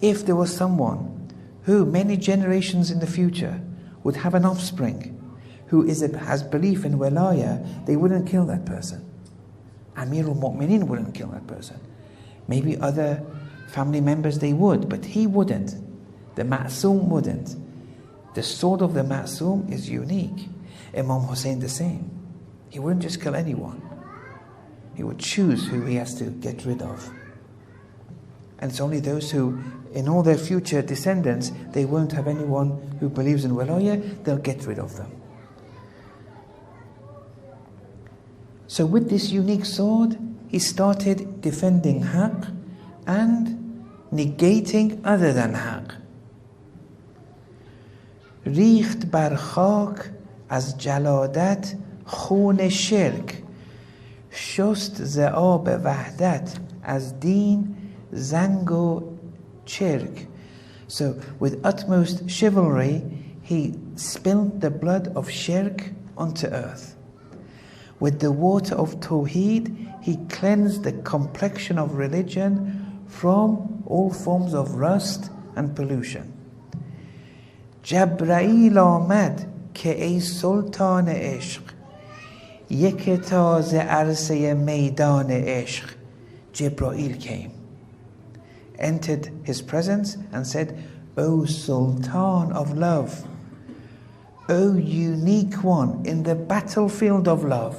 If there was someone who many generations in the future would have an offspring who has belief in walaya, they wouldn't kill that person. Amir al-Mu'mineen wouldn't kill that person. Maybe other family members they would, but he wouldn't. The Ma'soom wouldn't. The sword of the Ma'soom is unique. Imam Hussein the same. He wouldn't just kill anyone. He would choose who he has to get rid of. And it's only those who, in all their future descendants, they won't have anyone who believes in walaya, they'll get rid of them. So with this unique sword, he started defending haqq and negating other than haqq. ریخت بر خاک از جلادت خون شرک، شست ز آب وحدت از دین زنگ و چرک. So with utmost chivalry, he spilled the blood of shirk onto earth. With the water of Tawheed, he cleansed the complexion of religion from all forms of rust and pollution. جبرائیل آمد که ای سلطان عشق، یک تاز عرصه میدان عشق. Jibreel came, entered his presence and said, O Sultan of love, O unique one in the battlefield of love.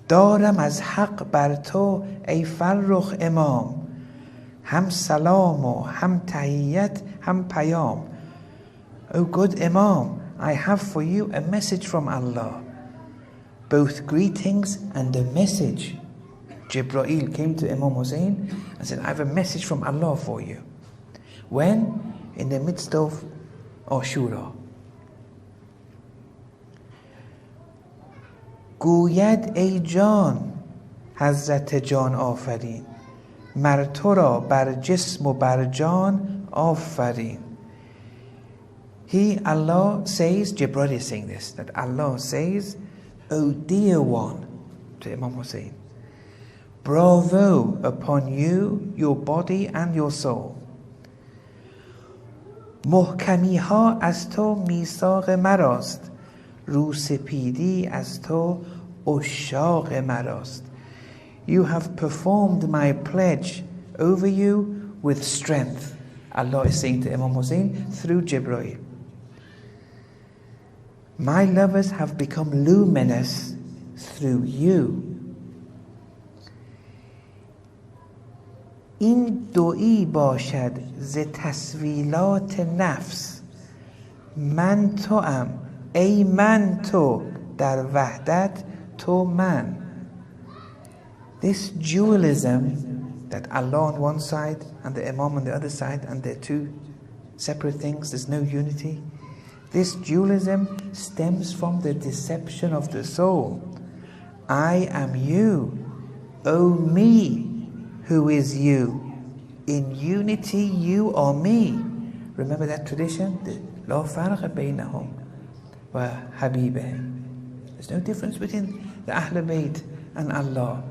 دارم از حق بر تو ای فرخ امام، هم سلام و هم تحیت هم پیام. O good Imam, I have for you a message from Allah, both greetings and a message. Jibreel came to Imam Hussein and said, I have a message from Allah for you. When? In the midst of Ashura. گوید ای جان حضرت جان آفرین، مر تو را بر جسم و بر جان آفرین. He, Allah says, Jibreel is saying this, that Allah says, O dear one, to Imam Hussein, bravo upon you, your body and your soul. محکمی ها از تو میثاق مراست، روسپیدی از تو عشاق مراست. You have performed my pledge over you with strength. Allah is saying to Imam Hussein through Jibreel. My lovers have become luminous through you. این دویی باشد ز تسویلات نفس، من توام ای من تو، در وحدت تو من. This dualism that Allah on one side and the Imam on the other side, and they're two separate things, there's no unity. This dualism stems from the deception of the soul. I am you, O me, who is you. In unity you are me. Remember that tradition? لا فرق بينهم وحبيبهم. There's no difference between the Ahlul Bayt and Allah.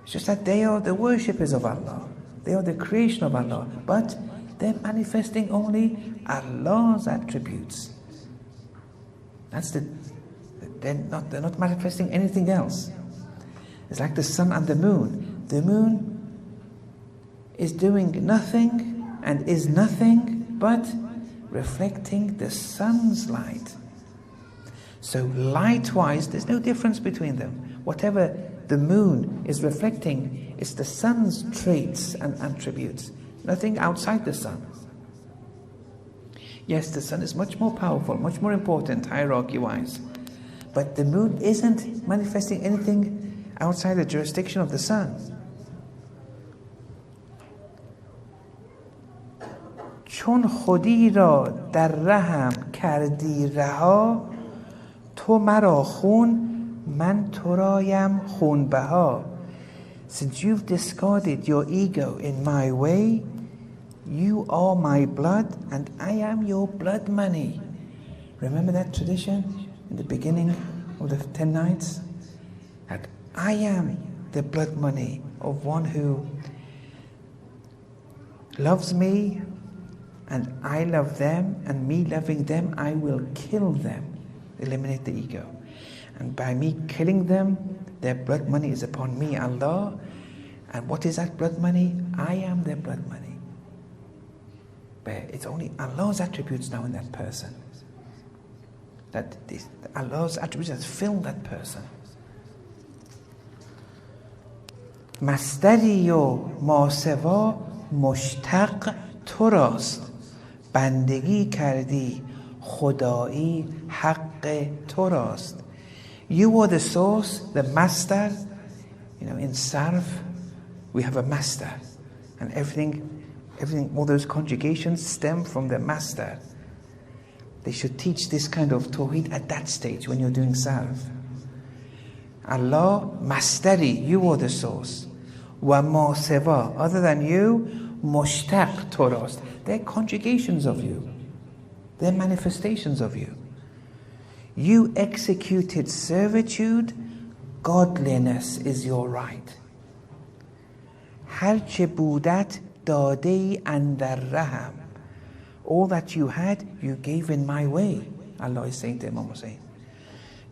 It's just that they are the worshippers of Allah. They are the creation of Allah. But they're manifesting only Allah's attributes. They're not manifesting anything else. It's like the sun and the moon. The moon is doing nothing and is nothing but reflecting the sun's light. So light-wise, there's no difference between them. Whatever the moon is reflecting, it's the sun's traits and attributes. Nothing outside the sun. Yes, the sun is much more powerful, much more important hierarchy-wise. But the moon isn't manifesting anything outside the jurisdiction of the sun. چون خودی را در رهم کردی رها، تو مرا خون من تو رایم خونبها. Since you've discarded your ego in my way, you are my blood and I am your blood money. Remember that tradition in the beginning of the 10 nights? That I am the blood money of one who loves me and I love them, and me loving them, I will kill them, eliminate the ego. And by me killing them, their blood money is upon me, Allah. And what is that blood money? I am their blood money. But it's only Allah's attributes now in that person. That Allah's attributes has filled that person. مصدری و ماسوا مشتق تو راست، بندگی کردی خدایی حق تو راست. You are the source, the master. In Sarf, we have a master. And everything, all those conjugations stem from the master. They should teach this kind of tawheed at that stage when you're doing Sarf. Allah, mastari, you are the source. Wa ma seva, other than you, mushtaq to راست. They're conjugations of you. They're manifestations of you. You executed servitude, godliness is your right. هرچه بودت داده اندر رحم. All that you had, you gave in my way. Allah is saying to Imam Hussein.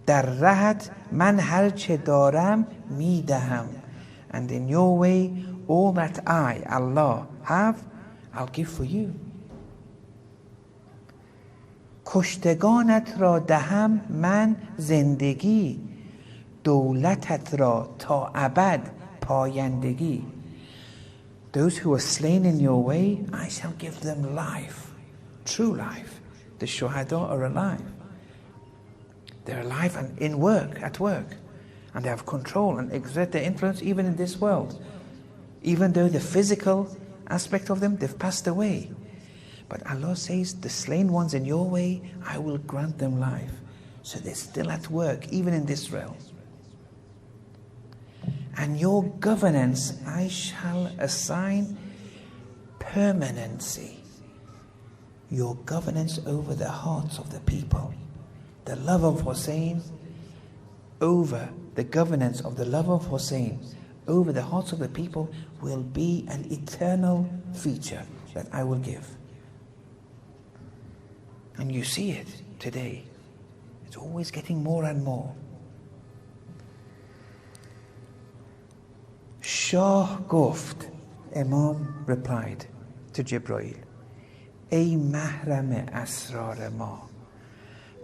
در رهت من هرچه دارم میدهم. And in your way, all that I, Allah, have, I'll give for you. کشتگانت را دهم من زندگی، دولتت را تا ابد پایندگی. Those who are slain in your way, I shall give them life, true life. The shuhada are alive. They're alive and in work, at work. And they have control and exert their influence even in this world. Even though the physical aspect of them, they've passed away. But Allah says, the slain ones in your way, I will grant them life. So they're still at work, even in this realm. And your governance, I shall assign permanency. Your governance over the hearts of the people. The love of Hussein over the governance of the love of Hussein over the hearts of the people will be an eternal feature that I will give. And you see it today. It's always getting more and more. Shah گفت, Imam replied to Jibreel, ای محرم اسرار ما,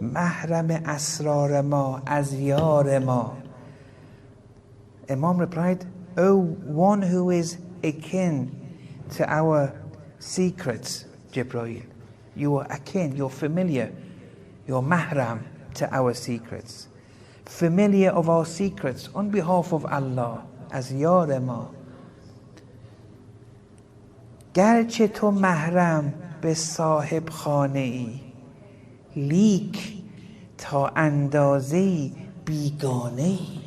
محرم اسرار ما از یار ما. Imam replied, O one who is akin to our secrets, Jibreel. You are akin, you're familiar, you're mahram to our secrets. Familiar of our secrets on behalf of Allah, as yar ma. گرچه تو محرم به صاحب خانه ای, لیک تا اندازه بیگانه ای.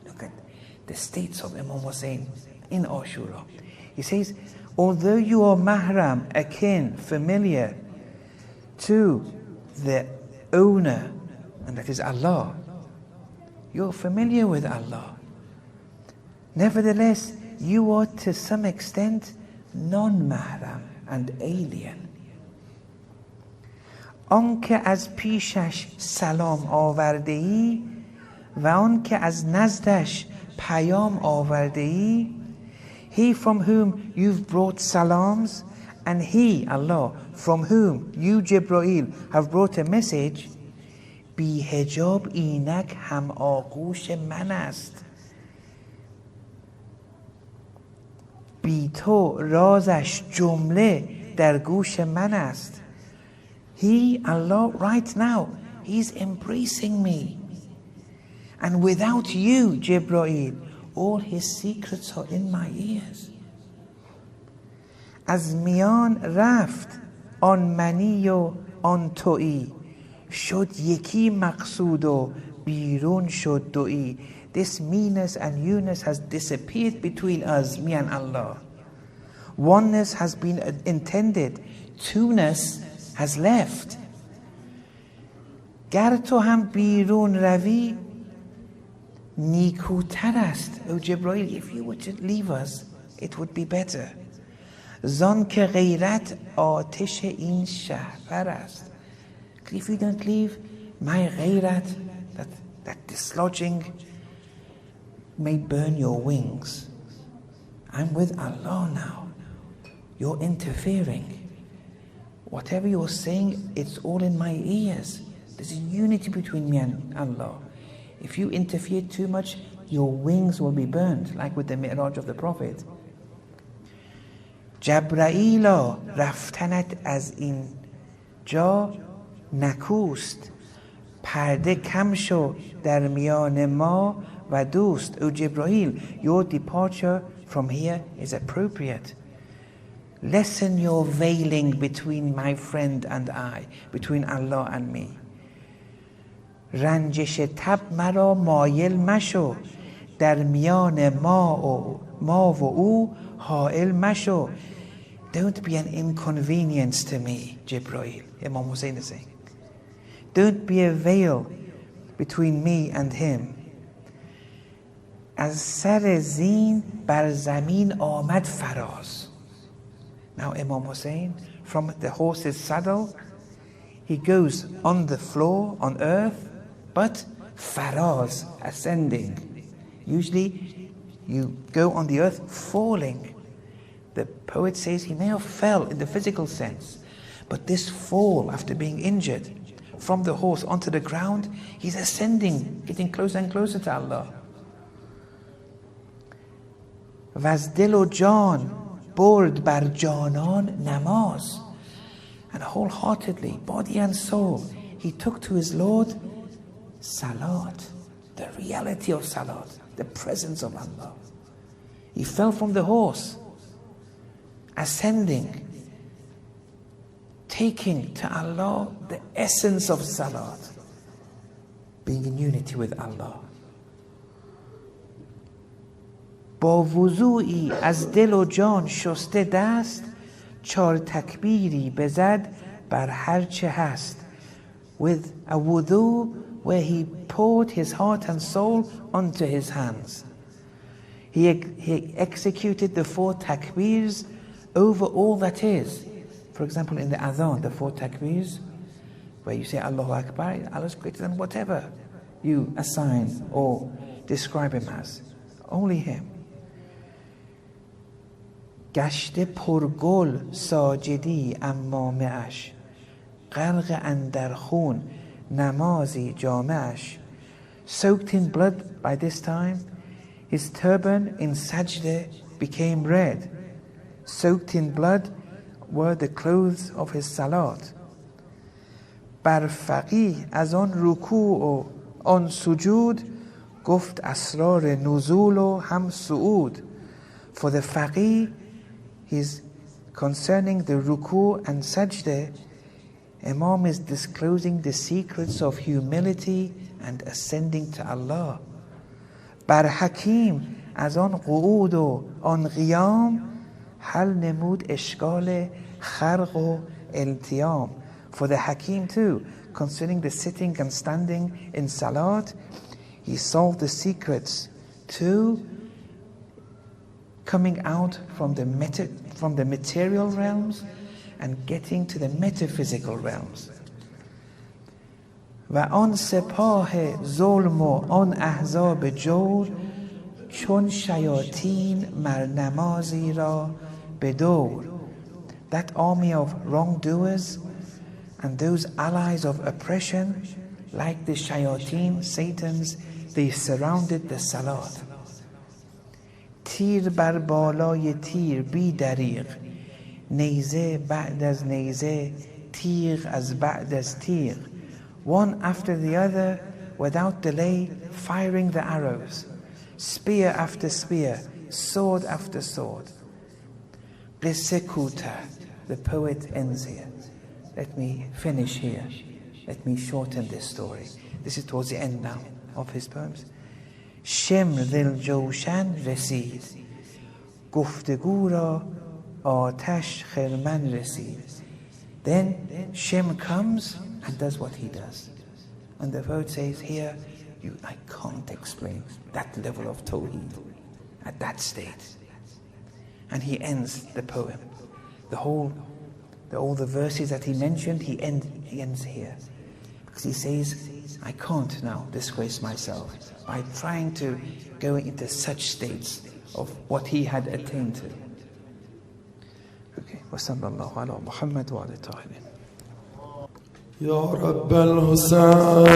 Look at the states of Imam Hussein in Ashura. He says, although you are mahram, akin, familiar to the owner, and that is Allah, you're familiar with Allah. Nevertheless, you are to some extent non-mahram and alien. آنکه از پیشش سلام آورده ای و آنکه از نزدش پیام آورده ای, he from whom you've brought salams and he, Allah, from whom you, Jibreel, have brought a message, بی حجاب اینک هم آغوش من است. بی تو رازش جمله در گوش من است. He, Allah, right now, He's embracing me. And without you, Jibreel, all His secrets are in my ears. از میان رفت آن منی و آن تویی, شد یکی مقصود و بیرون شد دویی. This meanness and you-ness has disappeared between us, me and Allah. Oneness has been intended, two-ness has left. گر تو هم بیرون روی نیکوتر است. Oh Jibreel, if you were to leave us, it would be better. زان که غیرت آتش این شهپر است. If you don't leave, my غیرت, that dislodging, may burn your wings. I'm with Allah now. You're interfering. Whatever you're saying, it's all in my ears. There's a unity between me and Allah. If you interfere too much, your wings will be burned, like with the Mi'raj of the Prophet. جبرائیلا رفتنت از این جا نکوست, پرده کم شو در میان ما و دوست. O Jibreel, your departure from here is appropriate. Lessen your veiling between my friend and I, between Allah and me. رنجش تب مرا مایل مشو, در میان ما و او حائل مشو. Don't be an inconvenience to me, Jibreel. Imam Hussein is saying, don't be a veil between me and him. از سر زین بر زمین آمد فراز. Now Imam Hussein, from the horse's saddle, he goes on the floor, on earth, but faraz, ascending. Usually you go on the earth falling. The poet says he may have fell in the physical sense, but this fall after being injured from the horse onto the ground, he's ascending, getting closer and closer to Allah. وز دل و جان برد بر جانان نماز. And wholeheartedly, body and soul, he took to his Lord salat, the reality of salat, the presence of Allah. He fell from the horse, ascending, taking to Allah the essence of salat, being in unity with Allah. با وضوعی از دل و جان شسته دست, 4 تکبیری بزد بر هر چه هست. With a wudu where he poured his heart and soul onto his hands. He executed the 4 takbirs over all that is. For example, in the adhan, the 4 takbirs, where you say Allahu Akbar, Allah is greater than whatever you assign or describe Him as. Only Him. گشته پرگل ساجدی امامش، غرق اندر خون نمازی جامش. Soaked in blood by this time, his turban in sajda became red. Soaked in blood were the clothes of his salat. بر فقیه از آن رکوع و آن سجود، گفت اسرار نزول و هم صعود. For the faqih, he's concerning the ruku and sajda, Imam is disclosing the secrets of humility and ascending to Allah. بر حکیم از آن قعود و آن قیام، حل نمود اشکال خرق و التیام. For the Hakim too, concerning the sitting and standing in Salat, he solved the secrets to coming out from the material realms and getting to the metaphysical realms. و آن سپاه ظلم و آن احزاب جور، چون شیاطین مر نمازی را به دور. That army of wrongdoers and those allies of oppression, like the shayateen, Satans, they surrounded the salat. تیر بر بالای تیر بی دریغ، نیزه بعد از نیزه، تیغ از بعد از تیغ. One after the other, without delay, firing the arrows. Spear after spear, sword after sword. قصه کوتاه. The poet ends here. Let me finish here. Let me shorten this story. This is towards the end now of his poems. شمر دل جوشن رسید، گفتگو را آتش خرمن رسید. Then Shem comes and does what he does. And the poet says here, I can't explain that level of Tawheed at that state. And he ends the poem. All the verses that he mentioned, he ends here. Because he says, I can't now disgrace myself by trying to go into such states of what he had attained to. Okay. وصلى الله على محمد وعلى الطاهرين.
يا رب الحسين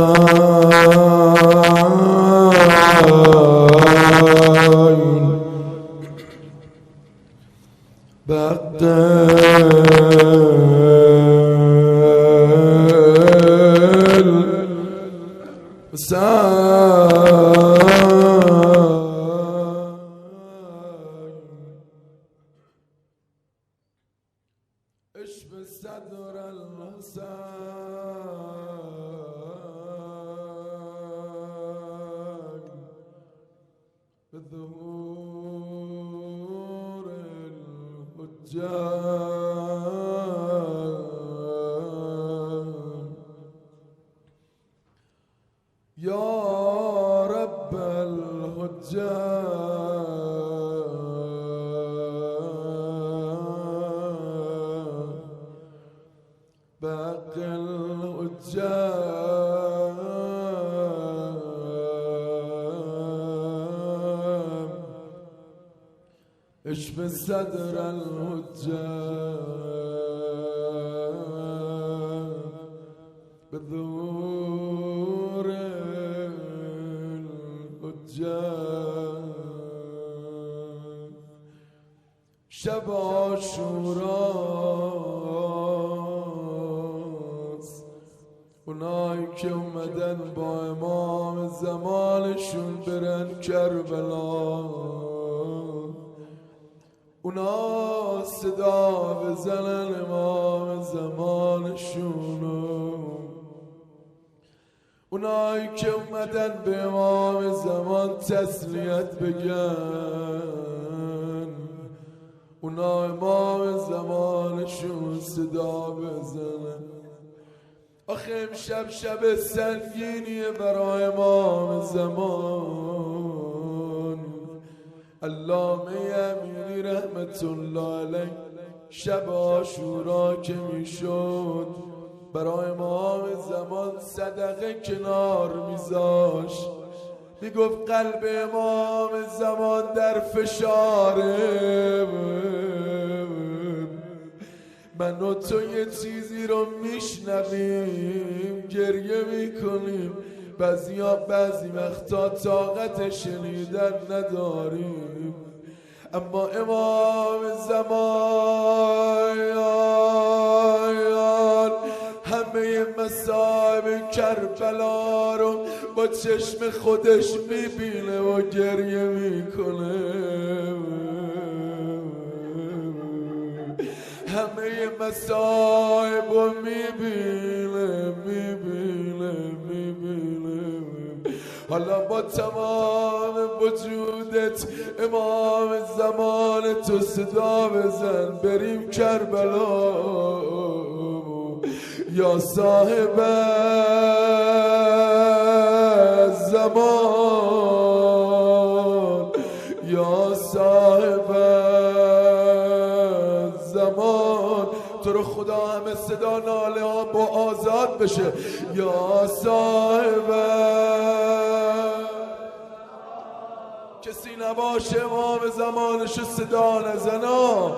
اشف صدر الحجاب بظهور الحجاب. شب عاشوراست، اونایی که اومدن با امام زمانشون برن کربلا، اونا صدا بزنن امام زمانشونو، اونایی که اومدن به امام زمان تسلیت بگن، اونا امام زمانشون صدا بزنن. آخه امشب شب سنگینیه برای امام زمان. علامه امیری رحمت الله علیه شب عاشورا که میشد برای امام زمان صدقه کنار میذاش، میگفت قلب امام زمان در فشاره، من و تو یه چیزی رو میشنویم گریه میکنیم، بعضی وقتا طاقت شنیدن نداریم، اما امام زمان همه مصائب کربلا رو با چشم خودش میبینه و گریه میکنه، همه مصائب رو میبینه. حالا با تمام وجودت امام زمان تو صدا بزن، بریم کربلا. یا صاحب زمان، یا صاحب زمان، تو رو خدا همه صدا ناله ها با آزاد بشه. یا صاحب، کسی نباشه امام زمانش صدا نزنا.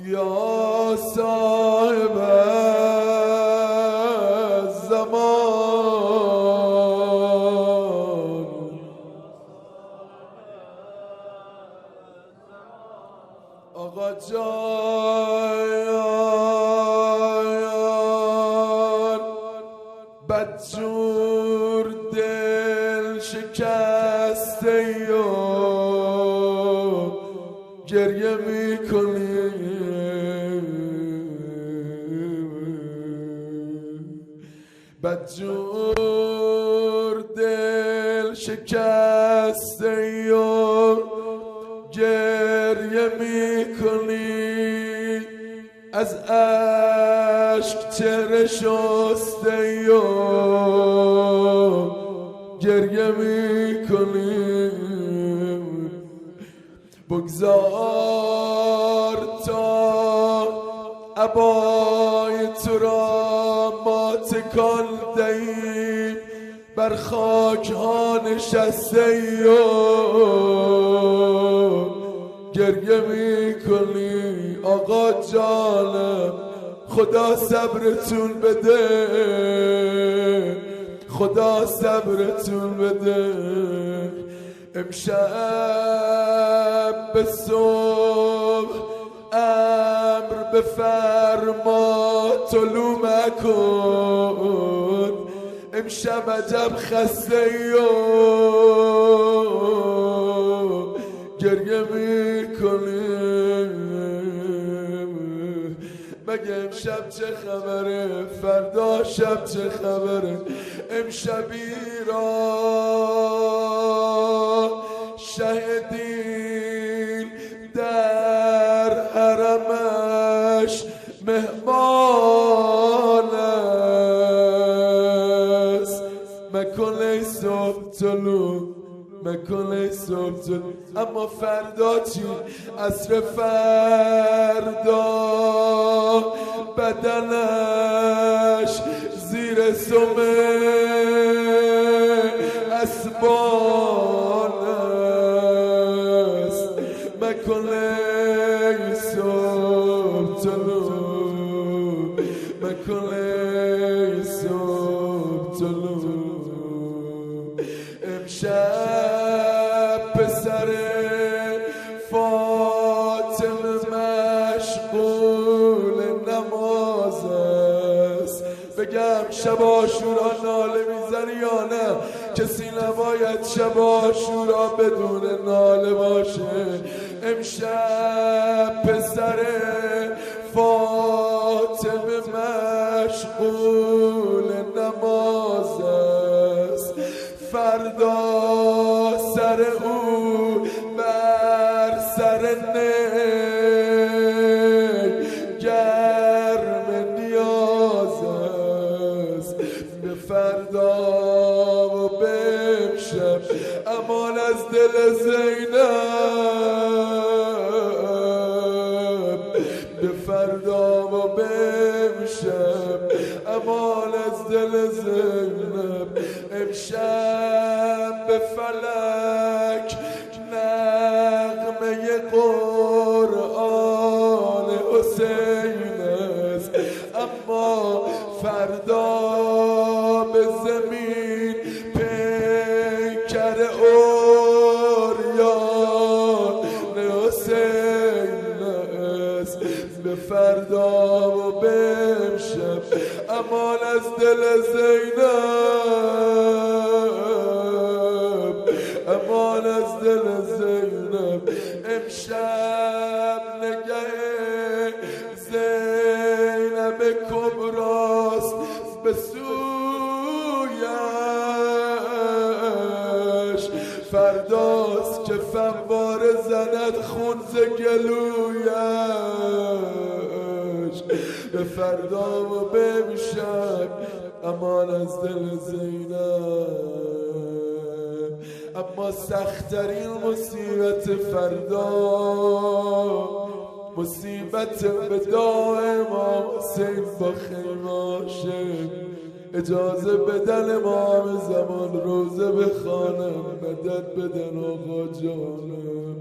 یا صاحب زمان، آقا جان بدجور دل شکسته و گریه میکنی، بدجور دل شکسته و گریه میکنی، از اشک چهره شسته و گریه میکنی، بگذار تا عبای تو را ما تکان دهیم، بر خاک ها نشسته ای و گریه میکنی. آقا جانم خدا صبرتون بده، خدا صبرتون بده. امشب به صبح امر بفرما طلوع مکن، امشب عجب خسته ای و گریه میکنی. مگه امشب چه خبره، فردا شب چه خبره؟ امشبی را شهدین در حرمش مهمان است، مکن ای صبح طلوع، مکن ای صبح طلوع. اما فردا چی؟ عصر فردا بدنش زیر سم اسبان است، مکن ای صبح طلوع، مکن ای صبح طلوع. امشب پسر فاطمه مشغول نماز است، بگم شب عاشورا ناله میزنی یا نه؟ کسی نباید شب عاشورا بدون ناله باشه. امشب پسر فاطمه مشغول نماز است، فردا سر او بر سر نی گرم نیاز است. به فردا و به امشب امان از دل زینب، به فردا و به دل زینب. امشب به فلک نغمه قرآن حسین است، اما فردا به زمین پیکر اوریان حسین است. به فردا و به امشب امان از دل زینب، امان از دل زینب. امشب نگه زینب کبراست به سویش، فرداست که فنوار زند خون ز گلویش. به فردا و به امشب امان از دل زینب. اما سخت‌ترین مصیبت فردا مصیبت وداع امام حسین با خیماشم. اجازه بدن امام زمان روزه بخوانم، مدد بدن آقا جانم.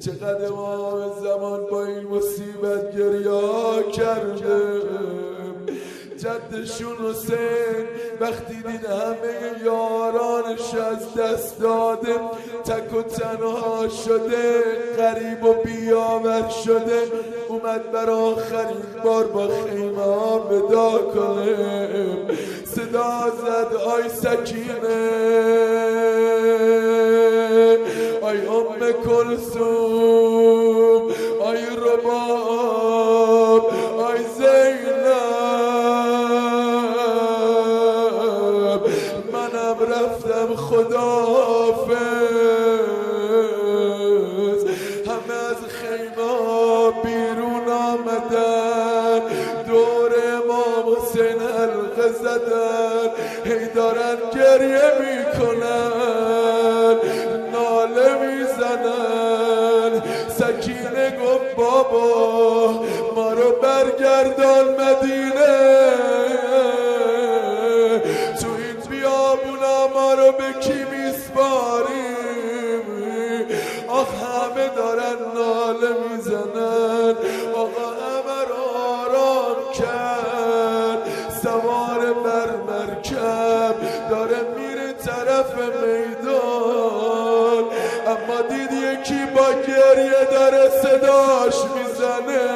چقدر امام زمان با این مصیبت گریه کرده. جدشون حسین وقتی دید همه یارانش از دست داده، تک و تنها شده، غریب و بیاور شده، اومد بر آخرین بار با خیمه ها ودا کنه. صدا زد آی سکینه، آی ام کلثوم، آی رباب، آی زینب، منم رفتم خداحافظ. همه از خیمه بیرون آمدن، دور امام حسین حلقه زدن، هی دارن گریه میکنن، ناله میزنن. سکینه گفت بابا ما رو برگردان مدینه، تو این بیابونا ما رو به کی میسپاریم؟ آخ همه دارن ناله میزنن. آقا همه رو آرام کرد، سوار بر مرکب داره میره طرف میدان، اما دید یکی با گریه داره صداش میزنه.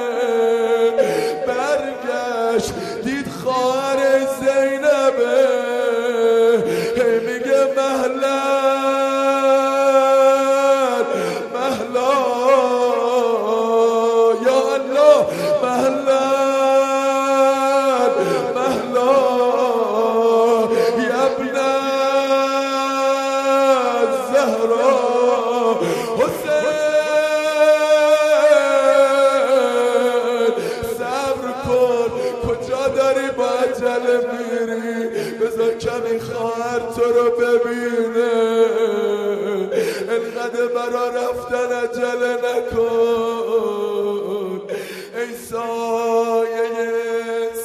برگشت دید خواهر زینبه، هی میگه مهلت مهلا، یا الله مهلت مهلا، یا ابن زهرا. حسین صبر کن، کجا داری با عجله میری؟ بذار کمی خواهر تو رو ببینه، انقدر برا رفتن عجله نکن. ای سایه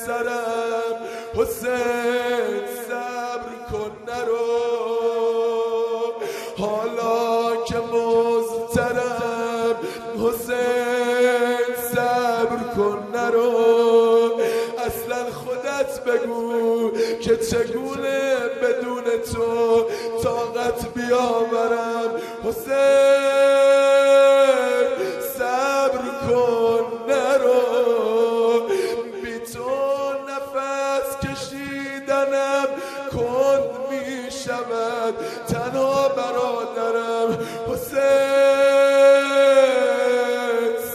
سرم حسین صبر کن نرو، حالا که مضطرم حسین صبر کن نرو. اصلا خودت بگو که چگونه بدون تو طاقت بیاورم. حسین صبر کن نرو، بی تو نفس کشیدنم کند می شود، تنها برادرم. حسین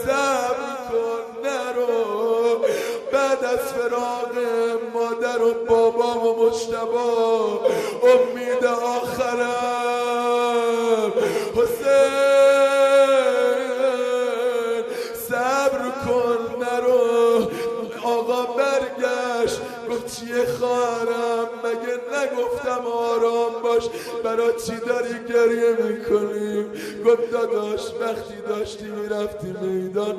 صبر کن نرو، بعد از فراق مادر و بابام و مجتبی امید آخرم. حسین صبر کن نرو. آقا برگشت گفت چیه خواهرم، مگه نگفتم آرام باش، برا چی داری گریه میکنیم؟ گفت داداش وقتی داشتی میرفتی میدان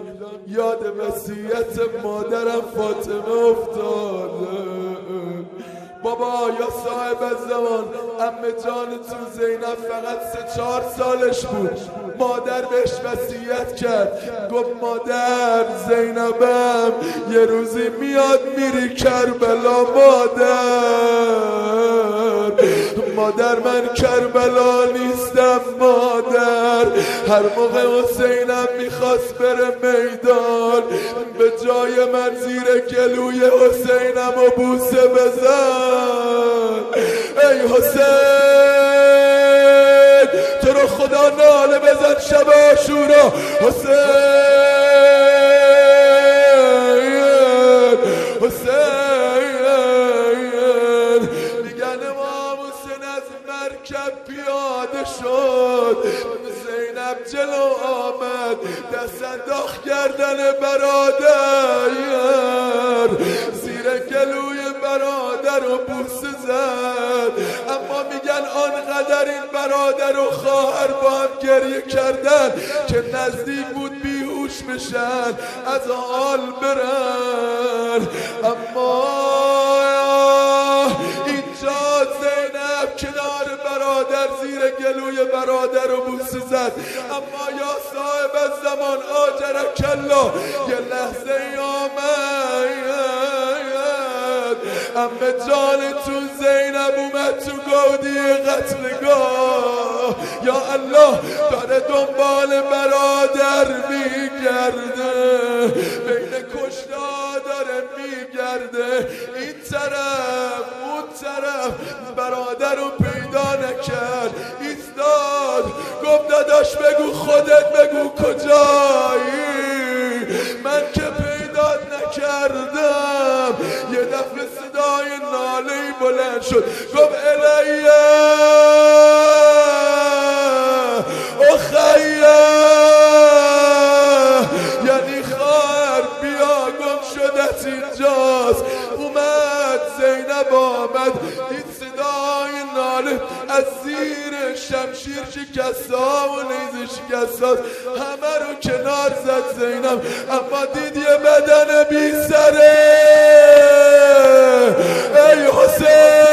یاد وصیت مادرم فاطمه افتاده. بابا یا صاحب الزمان عمه جانتون زینب فقط 3-4 سالش بود. مادر بهش وصیت کرد، گفت مادر زینبم یه روزی میاد میری کربلا. مادر من کربلا نیستم مادر. هر موقع حسینم میخواست بره میدان به جای من زیر گلوی حسینم و بوسه بزن. ای حسین تو رو خدا ناله بزن شب عاشورا. حسین میگن امام حسین از مرکب پیاده شد، زینب جلو آمد دست انداخت گردن برادر، زیر گلوی برادر و بوسه زد. اما میگن آنقدر این برادر و خواهر با هم گریه کردن که نزدیک بود بیهوش بشن، از حال برن. اما اینجا زینب کنار برادر زیر گلوی برادر و بوسه زد. اما یا صاحب الزمان آجرک الله یه لحظه ای آمد، عمه جانتون زینب اومد تو گودی قتلگاه. یا الله داره دنبال برادر میگرده، بین کشته داره میگرده، این طرف اون طرف برادر رو پیدا نکرد. ایستاد گفت داداش بگو خودت بگو کجایی، من که پیدات نکردم. یه دفعه صدای ناله‌ای بلند شد، گفت الیه اخیه، یعنی خواهر بیا گم شدت اینجاست. اومد زینب آمد، این صدای ناله از زیر شمشیر شکستا و نیزه شکستا همه رو کنار زد زینب. اما دید یه بدن بی سره. ای حسین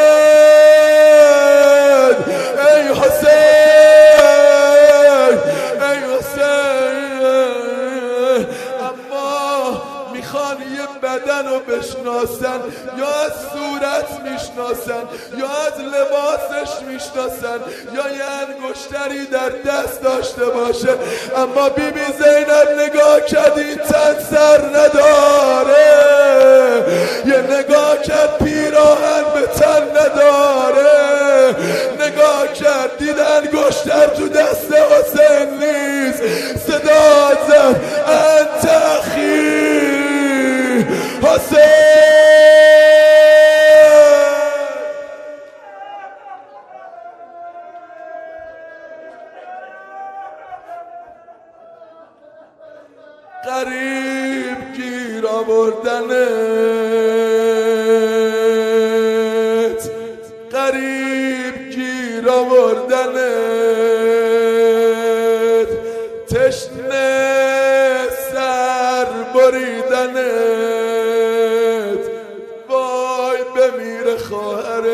ای حسین ای حسین. اما میخوان یه بدن رو بشناسن، یا از صورت میشناسن یا از لباسش میشناسن یا یه انگشتری در دست داشته باشه. اما بیبی زینب نگاه کردی تن سر نداره، یه نگاه کرد پیراهن به تن نداره، نگاه کرد دید انگشتر تو دست حسین نیست. صدا زد انت اخی حسین. قریب گیر آوردنت، قریب گیر آوردنت، تشنه سر بریدنت. وای بمیر خواهرت،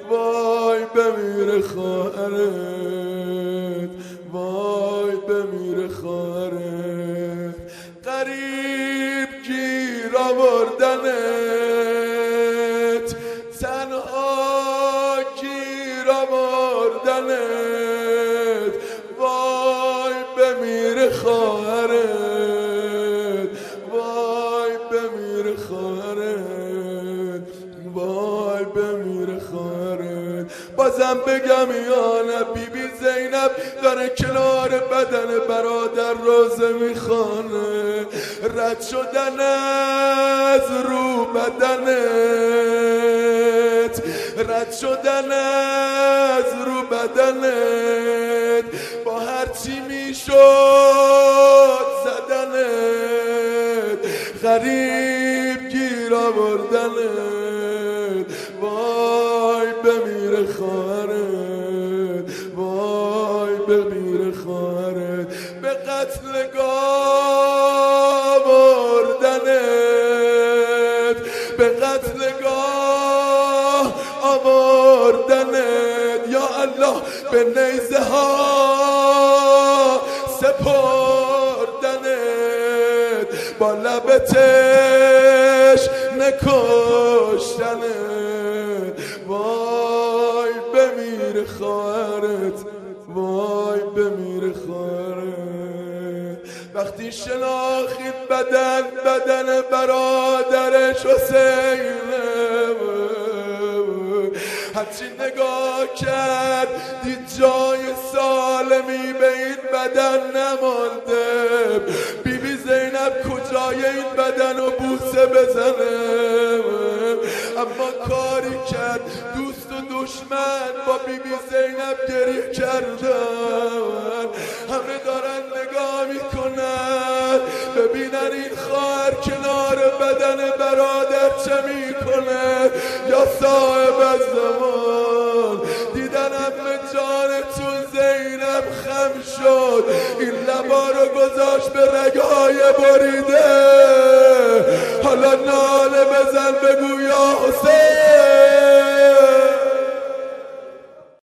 وای بمیر خواهرت، وای بمیر خواهرت. قریب گیر آوردنت، تنها گیر آوردنت. وای بمیر خواهرت، وای بمیر خواهرت، وای بمیر خواهرت. بازم بگم یا نبی بی زینب داره کنار بدن برادر روزه میخوانه. رد شدن از رو بدنت، رد شدن از رو بدنت، با هرچی میشد زدنت، غریب گیر آوردنت. وای بمیر خواهرت، وای بمیر خواهرت. به قتلگاه آوردنت، به قتل به نیزه ها سپردنت، با لبتش نکشتنت. وای بمیر خواهرت، وای بمیر خواهرت. وقتی شناخید بدن برادرش حسینه، هرچی نگاه کرد دید جای سالمی به این بدن نمانده. بیبی زینب کجای این بدن رو بوسه بزنه، اما کاری کرد دوست و دشمن با بیبی زینب گریه کردن. همه دارن نگاه میکنن ببینن این خواهر کنار بدن برادر چه میکنه. یا صاحب الزمان دیدن همه جانتون زینب خم شد، این لبا رو گذاشت به رگای بریده. حالا ناله بزن بگو یا حسین